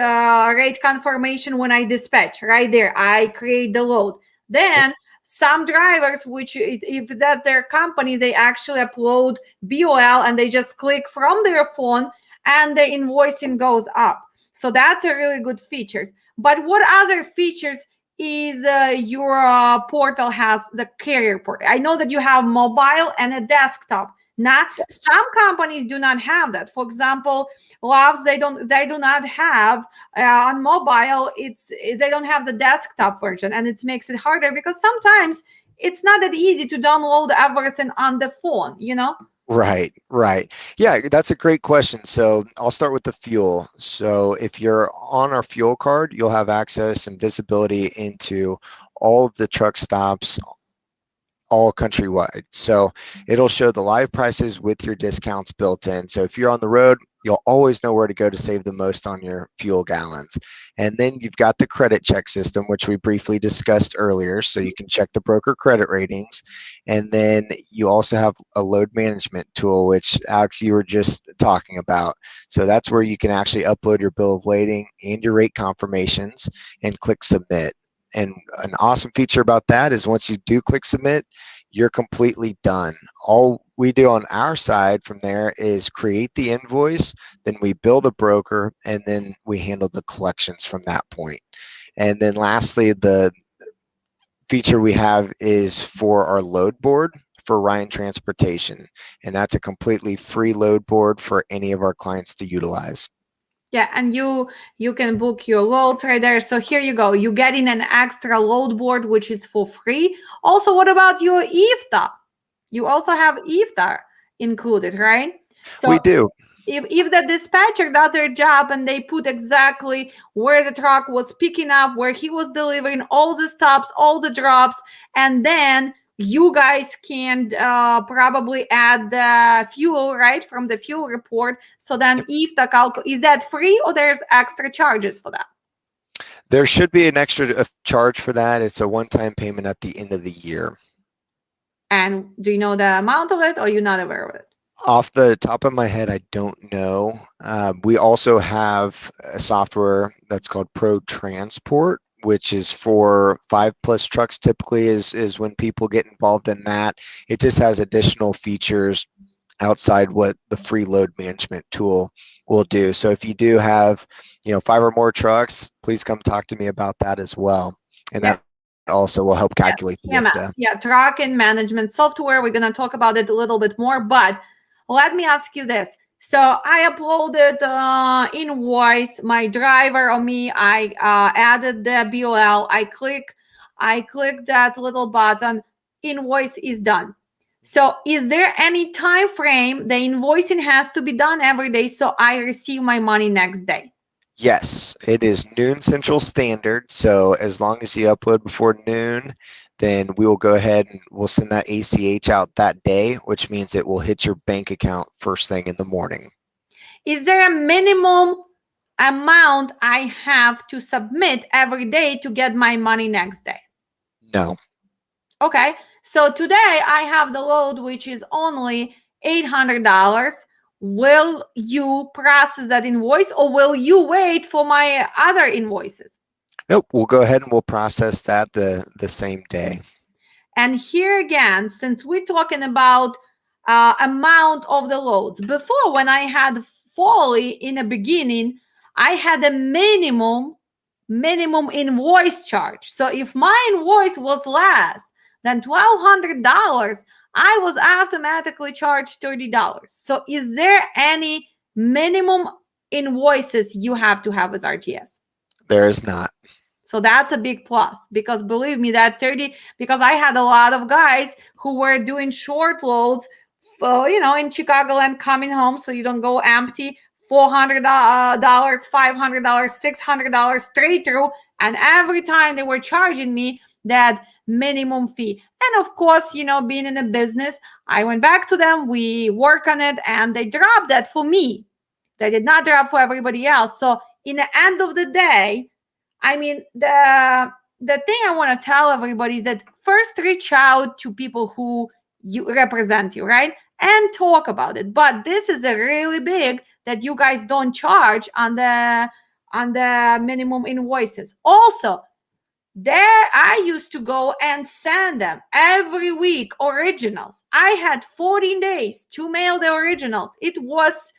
confirmation when I dispatch right there. I create the load. Then some drivers, which if that's their company, they actually upload BOL and they just click from their phone and the invoicing goes up. So that's a really good feature. But what other features is your portal has? The carrier portal, I know that you have mobile and a desktop. Now some companies do not have that. For example, Loves, they do not have on mobile, they don't have the desktop version, and it makes it harder because sometimes it's not that easy to download everything on the phone, Right. Yeah, that's a great question. So I'll start with the fuel. So if you're on our fuel card, you'll have access and visibility into all of the truck stops, all countrywide. So it'll show the live prices with your discounts built in. So if you're on the road, you'll always know where to go to save the most on your fuel gallons. And then you've got the credit check system, which we briefly discussed earlier. So you can check the broker credit ratings. And then you also have a load management tool, which Alex, you were just talking about. So that's where you can actually upload your bill of lading and your rate confirmations and click submit. And an awesome feature about that is once you do click submit, you're completely done. All we do on our side from there is create the invoice, then we bill the broker, and then we handle the collections from that point. And then lastly, the feature we have is for our load board for Ryan Transportation. And that's a completely free load board for any of our clients to utilize. Yeah, and you can book your loads right there. So here you go. You get in an extra load board, which is for free. Also, what about your IFTA? You also have IFTA included, right? So we do. If the dispatcher does their job and they put exactly where the truck was picking up, where he was delivering, all the stops, all the drops, and then you guys can probably add the fuel, right, from the fuel report. So then if the is that free or there's extra charges for that? There should be an extra charge for that. It's a one-time payment at the end of the year. And do you know the amount of it, or you're not aware of it? Off the top of my head, I don't know. We also have a software that's called Pro Transport, which is for 5+ trucks typically is when people get involved in that. It just has additional features outside what the free load management tool will do. So if you do have, 5 or more trucks, please come talk to me about that as well. And that also will help calculate the IFTA. Yeah, truck and management software. We're going to talk about it a little bit more, but let me ask you this. So I uploaded invoice, my driver or me. I added the BOL. I click that little button. Invoice is done. So is there any time frame the invoicing has to be done every day so I receive my money next day? Yes, it is noon Central Standard. So as long as you upload before noon, then we will go ahead and we'll send that ACH out that day, which means it will hit your bank account first thing in the morning. Is there a minimum amount I have to submit every day to get my money next day? No. Okay, so today I have the load, which is only $800. Will you process that invoice or will you wait for my other invoices? Nope, we'll go ahead and we'll process that the same day. And here again, since we're talking about amount of the loads, before when I had Foley in the beginning, I had a minimum invoice charge. So if my invoice was less than $1,200, I was automatically charged $30. So is there any minimum invoices you have to have as RTS? There is not. So that's a big plus, because believe me, that 30, because I had a lot of guys who were doing short loads, in Chicagoland coming home so you don't go empty, $400, $500, $600 straight through. And every time they were charging me that minimum fee. And of course, being in a business, I went back to them, we work on it, and they dropped that for me. They did not drop for everybody else. So in the end of the day, I mean, the thing I want to tell everybody is that first reach out to people who you represent you, right? And talk about it. But this is a really big that you guys don't charge on the minimum invoices. Also, there I used to go and send them every week originals. I had 14 days to mail the originals. It was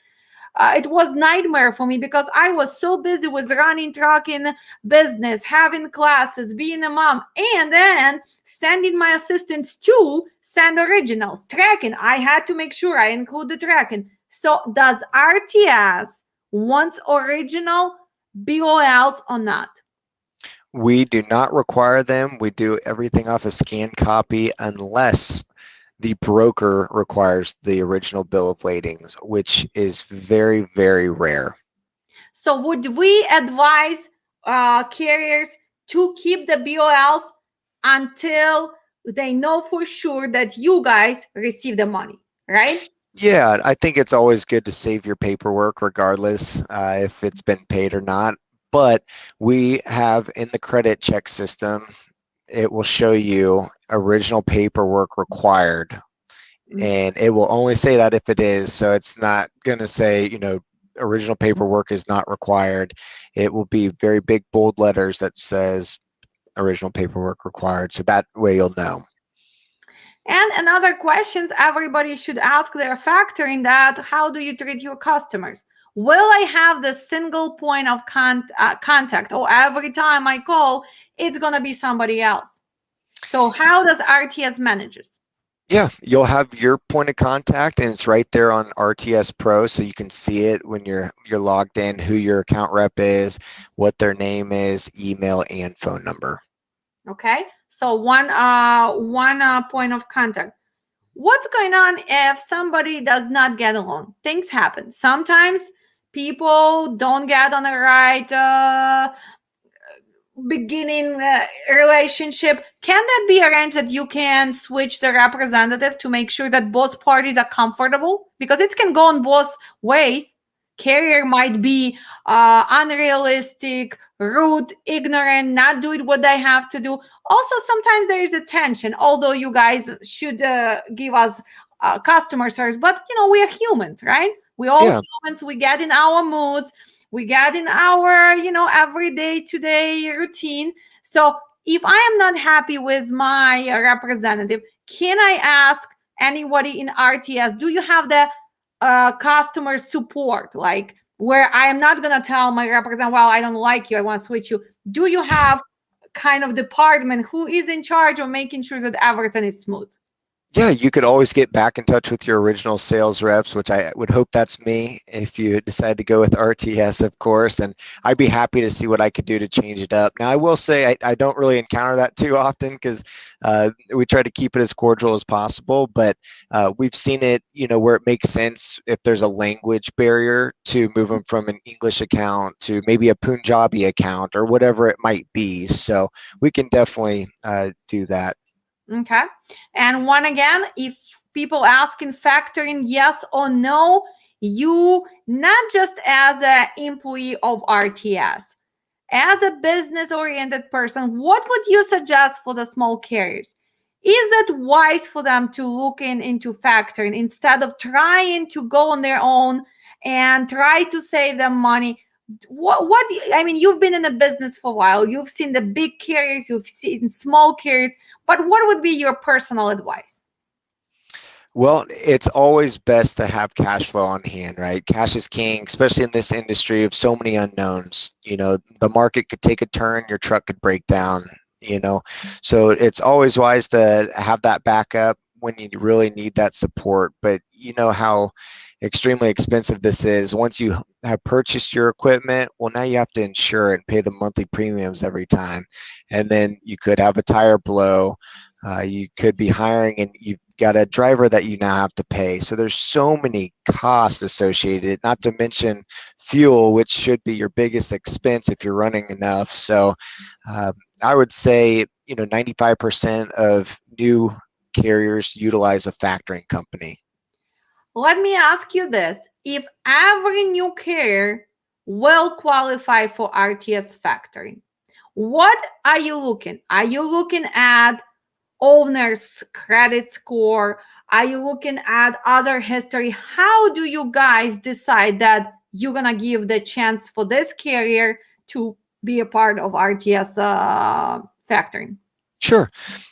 nightmare for me because I was so busy with running trucking business, having classes, being a mom, and then sending my assistants to send originals. Tracking, I had to make sure I include the tracking. So does RTS want original BOLs or not? We do not require them. We do everything off a scanned copy unless the broker requires the original bill of ladings, which is very, very rare. So would we advise carriers to keep the BOLs until they know for sure that you guys receive the money, right? Yeah, I think it's always good to save your paperwork regardless if it's been paid or not. But we have in the credit check system, it will show you original paperwork required. And it will only say that if it is. So it's not going to say, original paperwork is not required. It will be very big bold letters that says original paperwork required. So that way you'll know. And another questions everybody should ask their factor in that: how do you treat your customers? Will I have the single point of contact, or every time I call, it's going to be somebody else? So how does RTS manage this? Yeah, you'll have your point of contact, and it's right there on RTS Pro, so you can see it when you're logged in, who your account rep is, what their name is, email, and phone number. Okay, so one point of contact. What's going on if somebody does not get a loan? Things happen. Sometimes people don't get on the right beginning relationship. Can that be arranged that you can switch the representative to make sure that both parties are comfortable? Because it can go in both ways. Carrier might be unrealistic, rude, ignorant, not doing what they have to do. Also, sometimes there is a tension, although you guys should give us customer service, but we are humans, right? We all humans, we get in our moods, we get in our everyday today routine. So if I am not happy with my representative, can I ask anybody in RTS, do you have the customer support, like where I am not going to tell my representative, well, I don't like you, I want to switch you? Do you have kind of department who is in charge of making sure that everything is smooth? Yeah, you could always get back in touch with your original sales reps, which I would hope that's me if you decide to go with RTS, of course. And I'd be happy to see what I could do to change it up. Now, I will say I don't really encounter that too often because we try to keep it as cordial as possible. But we've seen it, where it makes sense if there's a language barrier to move them from an English account to maybe a Punjabi account or whatever it might be. So we can definitely do that. Okay. And one again, if people ask in factoring yes or no, you not just as an employee of RTS, as a business oriented person, what would you suggest for the small carriers? Is it wise for them to look into factoring instead of trying to go on their own and try to save them money? I mean, you've been in the business for a while. You've seen the big carriers, you've seen small carriers, but what would be your personal advice? Well, it's always best to have cash flow on hand, right? Cash is king, especially in this industry of so many unknowns. The market could take a turn, your truck could break down, So it's always wise to have that backup when you really need that support. But you know how extremely expensive this is. Once you have purchased your equipment, well, now you have to insure it and pay the monthly premiums every time. And then you could have a tire blow. You could be hiring and you've got a driver that you now have to pay. So there's so many costs associated, not to mention fuel, which should be your biggest expense if you're running enough. So I would say, 95% of new carriers utilize a factoring company. Let me ask you this. If every new carrier will qualify for RTS factoring, what are you looking? Are you looking at owner's credit score? Are you looking at other history? How do you guys decide that you're going to give the chance for this carrier to be a part of RTS factoring? Sure.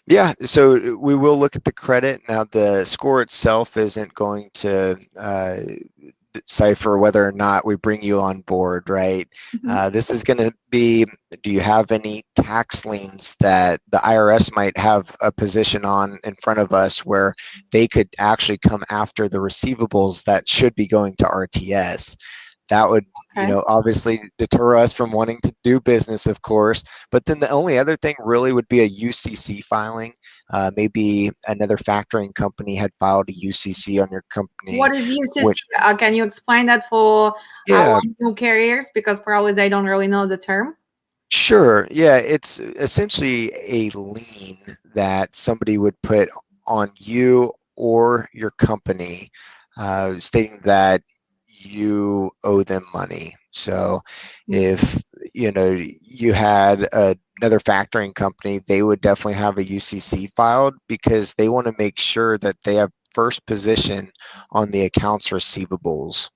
Yeah. So we will look at the credit. Now, the score itself isn't going to decipher whether or not we bring you on board, right? This is going to be, do you have any tax liens that the IRS might have a position on in front of us where they could actually come after the receivables that should be going to RTS? That would, obviously deter us from wanting to do business, of course. But then the only other thing really would be a UCC filing. Maybe another factoring company had filed a UCC on your company. What is UCC? Can you explain that for our new carriers? Because probably they don't really know the term. Sure. Yeah, it's essentially a lien that somebody would put on you or your company, stating that you owe them money. So if you had another factoring company, they would definitely have a UCC filed because they want to make sure that they have first position on the accounts receivables,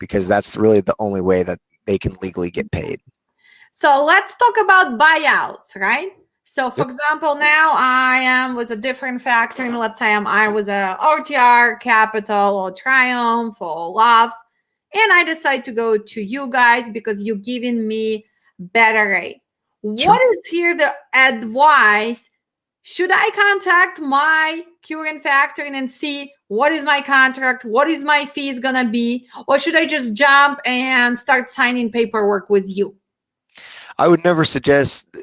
because that's really the only way that they can legally get paid. So let's talk about buyouts, right? So for example, now I am with a different factoring. Let's say I was a RTR, Capital, or Triumph, or Loves, and I decide to go to you guys because you're giving me better rate. Sure. What is here the advice? Should I contact my current factoring and see what is my contract, what is my fees gonna be, or should I just jump and start signing paperwork with you? I would never suggest,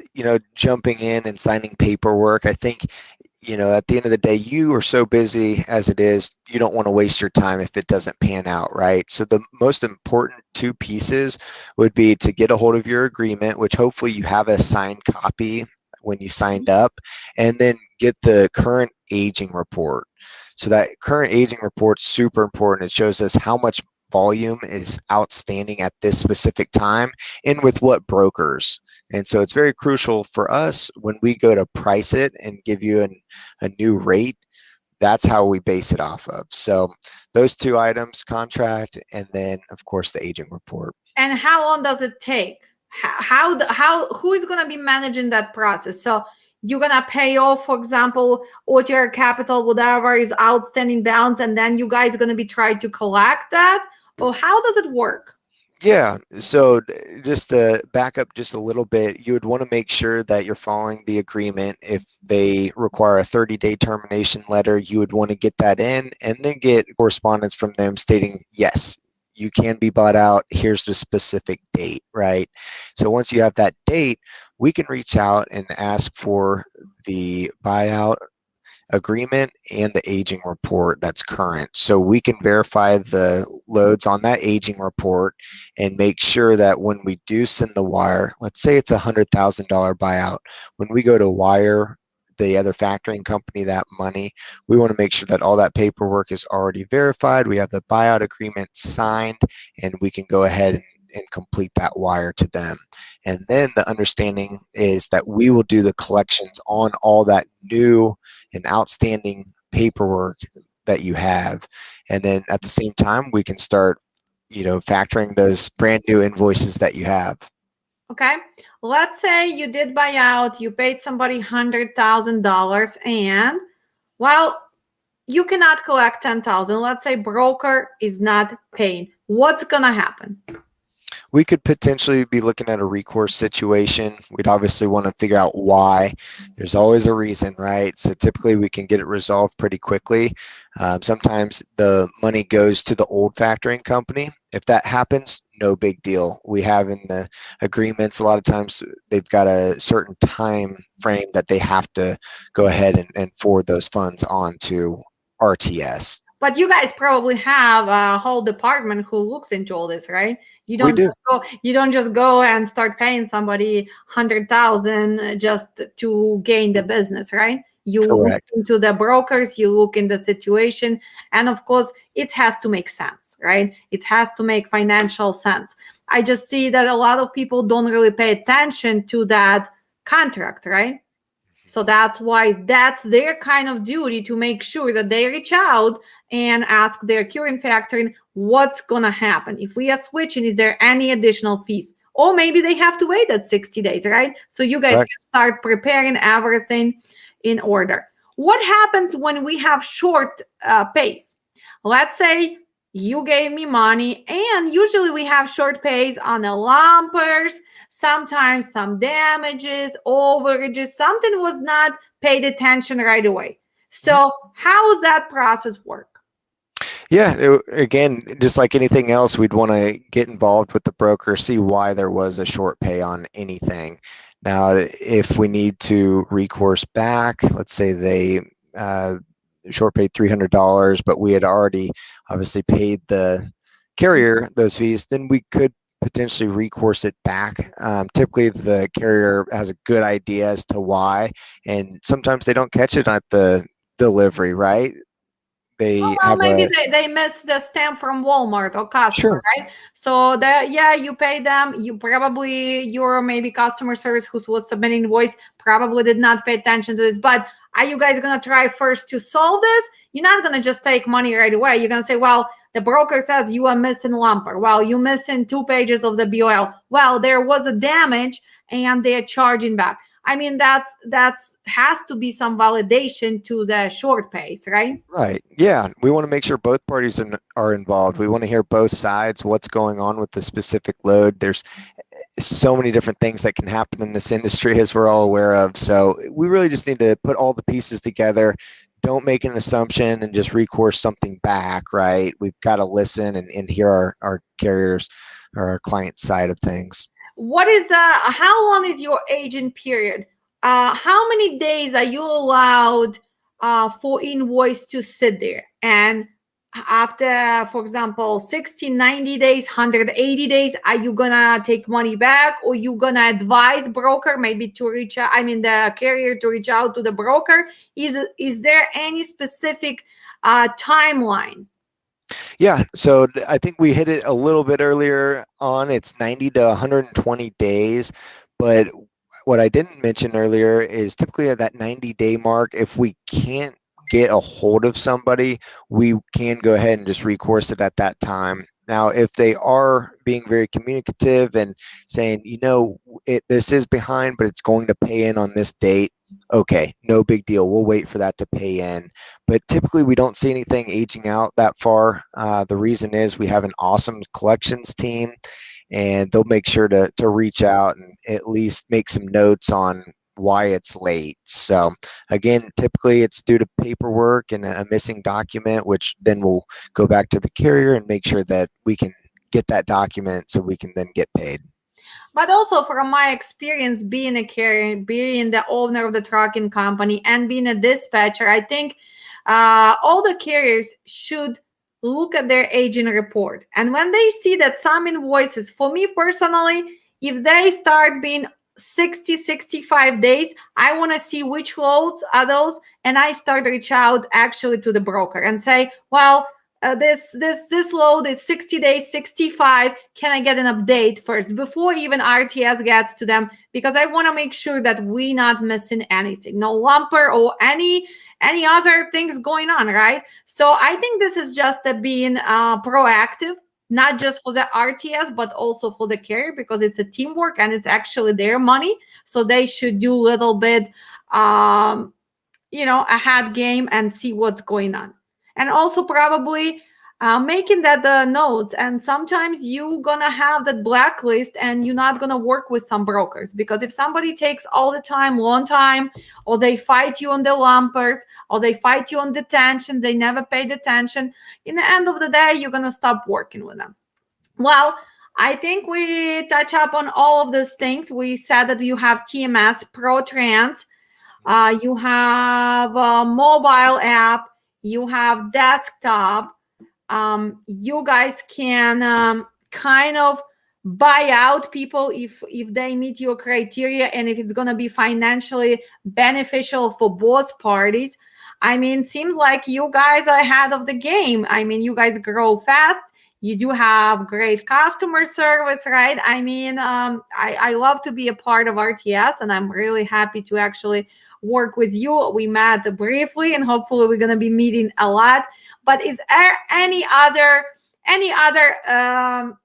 jumping in and signing paperwork. I think, at the end of the day, you are so busy as it is, you don't want to waste your time if it doesn't pan out, right? So the most important two pieces would be to get a hold of your agreement, which hopefully you have a signed copy when you signed up, and then get the current aging report. So that current aging report is super important. It shows us how much volume is outstanding at this specific time and with what brokers. And so it's very crucial for us when we go to price it and give you a new rate. That's how we base it off of. So those two items, contract, and then of course the agent report. And how long does it take? Who is going to be managing that process? So you're going to pay off, for example, OTR Capital, whatever is outstanding balance, and then you guys are going to be trying to collect that? Or how does it work? Yeah, so just to back up just a little bit, you would want to make sure that you're following the agreement. If they require a 30-day termination letter, you would want to get that in and then get correspondence from them stating, yes, you can be bought out. Here's the specific date, right? So once you have that date, we can reach out and ask for the buyout agreement and the aging report that's current. So we can verify the loads on that aging report and make sure that when we do send the wire, let's say it's $100,000 buyout, when we go to wire the other factoring company that money, we want to make sure that all that paperwork is already verified. We have the buyout agreement signed, and we can go ahead and complete that wire to them. And then the understanding is that we will do the collections on all that new and outstanding paperwork that you have. And then at the same time, we can start, factoring those brand new invoices that you have. Okay, let's say you did buy out, you paid somebody $100,000, and well, you cannot collect 10,000. Let's say broker is not paying. What's gonna happen? We could potentially be looking at a recourse situation. We'd obviously want to figure out why. There's always a reason, right? So typically we can get it resolved pretty quickly. Sometimes the money goes to the old factoring company. If that happens, no big deal. We have in the agreements, a lot of times they've got a certain time frame that they have to go ahead and forward those funds on to RTS. But you guys probably have a whole department who looks into all this, right? You We don't do. just go, you don't just go and start paying somebody 100,000 just to gain the business, right? You look Correct. into the brokers, you look in the situation, and of course, it has to make sense, right? It has to make financial sense. I just see that a lot of people don't really pay attention to that contract, right? So that's why that's their kind of duty to make sure that they reach out and ask their current factoring what's going to happen. If we are switching, is there any additional fees? Or maybe they have to wait that 60 days, right? So you guys Correct. can start preparing everything in order. What happens when we have short pays? Let's say you gave me money, and usually we have short pays on the lumpers, sometimes some damages, overages, something was not paid attention right away. So how does that process work? Yeah, again, just like anything else, we'd want to get involved with the broker, see why there was a short pay on anything. Now, if we need to recourse back, let's say they short paid $300, but we had already obviously paid the carrier those fees, then we could potentially recourse it back. Typically, the carrier has a good idea as to why, and sometimes they don't catch it at the delivery, right? They Well, have maybe a they missed the stamp from Walmart or Costco, sure. right? So that, yeah, you pay them. You probably, your maybe customer service who was submitting invoice probably did not pay attention to this. But are you guys gonna try first to solve this? You're not gonna just take money right away. You're gonna say, well, the broker says you are missing lumper. Well, you're missing 2 pages of the BOL. Well, there was a damage and they're charging back. I mean, that's has to be some validation to the short pays, right? Right. Yeah. We want to make sure both parties are involved. We want to hear both sides, what's going on with the specific load. There's so many different things that can happen in this industry, as we're all aware of. So we really just need to put all the pieces together. Don't make an assumption and just recourse something back, right? We've got to listen and hear our carriers or our client side of things. What is how long is your agent period? How many days are you allowed for invoice to sit there? And after, for example, 60, 90 days, 180 days, are you gonna take money back, or you gonna advise broker maybe to reach out, I mean the carrier to reach out to the broker? Is there any specific timeline? Yeah, so I think we hit it a little bit earlier on. It's 90 to 120 days, but what I didn't mention earlier is typically at that 90-day mark, if we can't get a hold of somebody, we can go ahead and just recourse it at that time. Now, if they are being very communicative and saying, this is behind, but it's going to pay in on this date, okay, no big deal. We'll wait for that to pay in. But typically, we don't see anything aging out that far. The reason is we have an awesome collections team, and they'll make sure to reach out and at least make some notes on why it's late. So again, typically it's due to paperwork and a missing document, which then we'll go back to the carrier and make sure that we can get that document so we can then get paid. But also from my experience being a carrier, being the owner of the trucking company, and being a dispatcher, I think all the carriers should look at their aging report. And when they see that some invoices, for me personally, if they start being 60, 65 days, I want to see which loads are those, and I start reach out actually to the broker and say, well, this load is 60 days, 65. Can I get an update first before even RTS gets to them? Because I want to make sure that we're not missing anything, no lumper or any other things going on, right? So I think this is just being proactive, not just for the RTS, but also for the carrier, because it's a teamwork and it's actually their money. So they should do a little bit, a head game and see what's going on. And also probably making that notes. And sometimes you're going to have that blacklist and you're not going to work with some brokers, because if somebody takes all the time, long time, or they fight you on the lumpers, or they fight you on detention, they never paid attention, in the end of the day, you're going to stop working with them. Well, I think we touch up on all of these things. We said that you have TMS, ProTrans, you have a mobile app, you have desktop. You guys can kind of buy out people if they meet your criteria and if it's going to be financially beneficial for both parties. I mean, seems like you guys are ahead of the game. I mean, you guys grow fast. You do have great customer service, right? I mean, I love to be a part of RTS, and I'm really happy to actually work with you. We met briefly, and hopefully we're going to be meeting a lot. But is there any other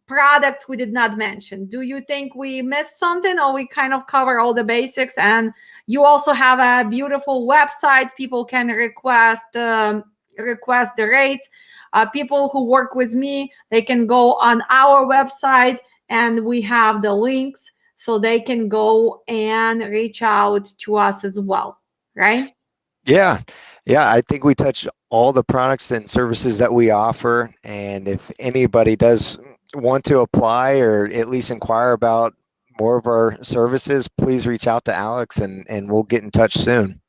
products we did not mention? Do you think we missed something, or we kind of cover all the basics? And you also have a beautiful website. People can request the rates. People who work with me, they can go on our website, and we have the links so they can go and reach out to us as well, right? Yeah, I think we touched all the products and services that we offer. And if anybody does want to apply or at least inquire about more of our services, please reach out to Alex and we'll get in touch soon.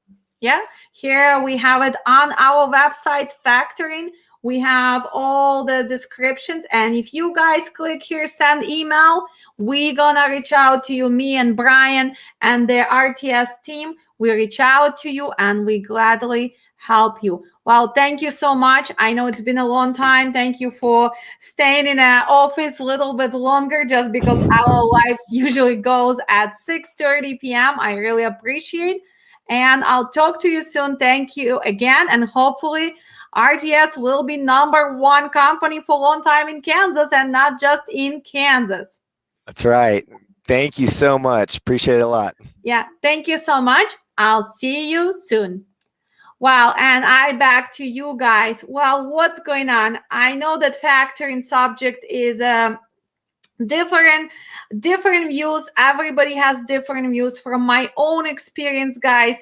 Yeah, here we have it on our website, Factoring. We have all the descriptions. And if you guys click here, send email, we're going to reach out to you, me and Brian and the RTS team. We reach out to you and we gladly help you. Well, thank you so much. I know it's been a long time. Thank you for staying in an office a little bit longer, just because our lives usually goes at 6:30 p.m. I really appreciate. And I'll talk to you soon. Thank you again. And hopefully RTS will be #1 company for a long time in Kansas, and not just in Kansas. That's right. Thank you so much. Appreciate it a lot. Yeah, thank you so much. I'll see you soon. Wow, and I back to you guys. Well, what's going on? I know that factoring subject is different views. Everybody has different views. From my own experience, guys,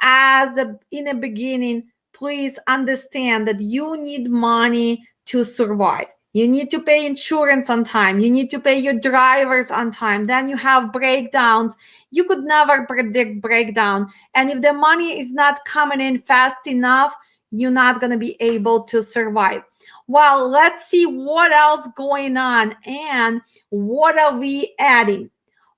in the beginning, please understand that you need money to survive. You need to pay insurance on time. You need to pay your drivers on time. Then you have breakdowns. You could never predict breakdown. And if the money is not coming in fast enough, you're not going to be able to survive. Well, let's see what else going on and what are we adding.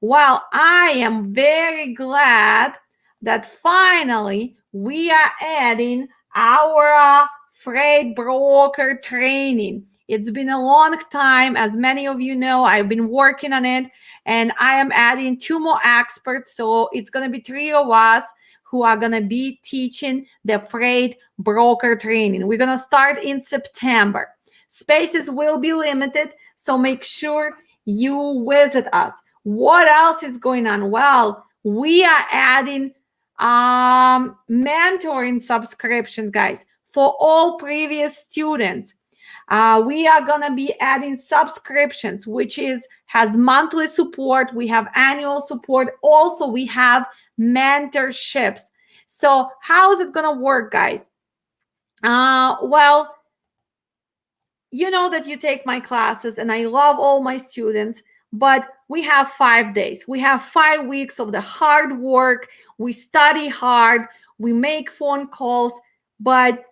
Well, I am very glad that finally we are adding our freight broker training. It's been a long time. As many of you know, I've been working on it, and I am adding 2 more experts. So it's going to be 3 of us who are going to be teaching the freight broker training. We're going to start in September. Spaces will be limited, so make sure you visit us. What else is going on? Well, we are adding mentoring subscriptions, guys, for all previous students. We are going to be adding subscriptions, which has monthly support. We have annual support. Also, we have mentorships. So how is it going to work, guys? Well, you know that you take my classes and I love all my students, but we have 5 days. We have 5 weeks of the hard work. We study hard. We make phone calls, but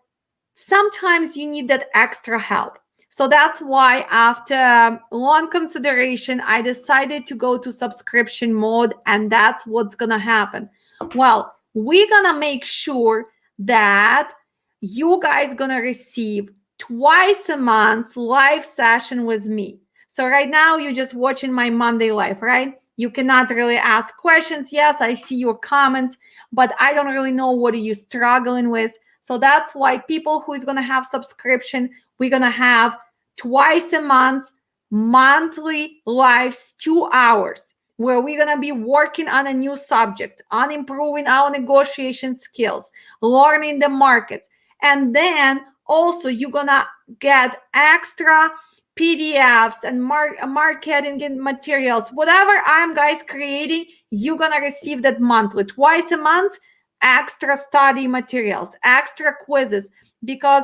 sometimes you need that extra help. So that's why after long consideration, I decided to go to subscription mode, and that's what's going to happen. Well, we're going to make sure that you guys going to receive twice a month live session with me. So right now you're just watching my Monday live, right? You cannot really ask questions. Yes, I see your comments, but I don't really know what are you struggling with. So that's why people who is going to have subscription, we're going to have twice a month, monthly lives, 2 hours, where we're going to be working on a new subject, on improving our negotiation skills, learning the market. And then also you're going to get extra PDFs and marketing materials. Whatever I'm guys creating, you're going to receive that monthly, twice a month, extra study materials, extra quizzes. Because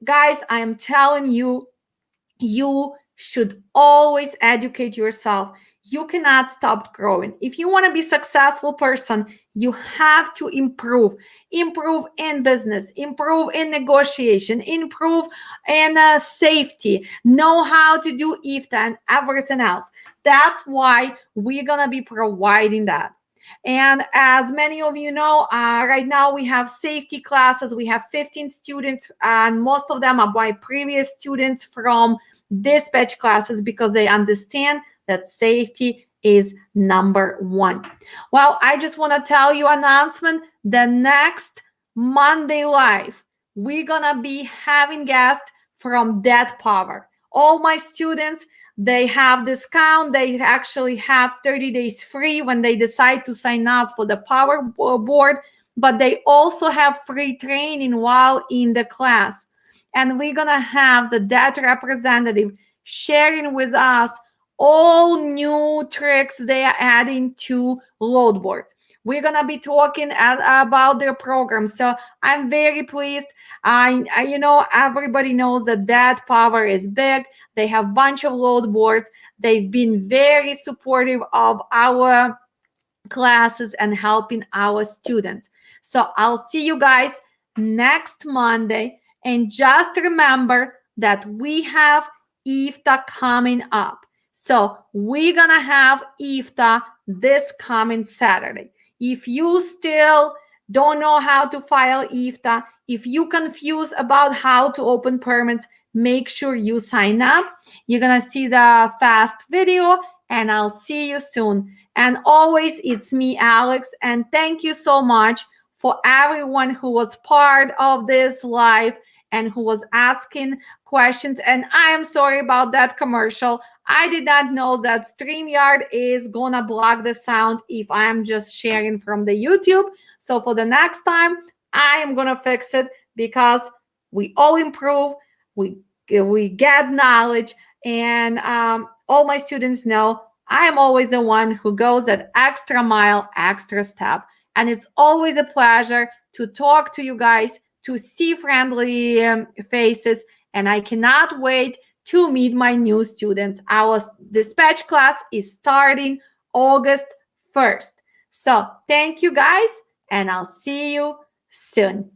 guys, I am telling you, you should always educate yourself. You cannot stop growing. If you want to be a successful person, you have to improve in business, improve in negotiation, improve in safety, know how to do IFTA and everything else. That's why we're going to be providing that. And as many of you know, right now we have safety classes. We have 15 students, and most of them are my previous students from dispatch classes, because they understand that safety is number one. Well, I just want to tell you announcement. The next Monday live, we're gonna be having guests from Dead Power. All my students, they have discount. They actually have 30 days free when they decide to sign up for the Power Board, but they also have free training while in the class. And we're gonna have the debt representative sharing with us all new tricks they are adding to load boards. We're gonna be talking about their program. So I'm very pleased. You know, everybody knows that Debt Power is big. They have a bunch of load boards. They've been very supportive of our classes and helping our students. So I'll see you guys next Monday. And just remember that we have IFTA coming up. So we're going to have IFTA this coming Saturday. If you still don't know how to file IFTA, if you're confused about how to open permits, make sure you sign up. You're going to see the fast video, and I'll see you soon. And always, it's me, Alex. And thank you so much for everyone who was part of this live and who was asking questions. And I am sorry about that commercial. I did not know that StreamYard is going to block the sound if I'm just sharing from the YouTube. So for the next time, I am going to fix it, because we all improve. We get knowledge. And all my students know I am always the one who goes that extra mile, extra step. And it's always a pleasure to talk to you guys, to see friendly faces. And I cannot wait to meet my new students. Our dispatch class is starting August 1st. So thank you guys, and I'll see you soon.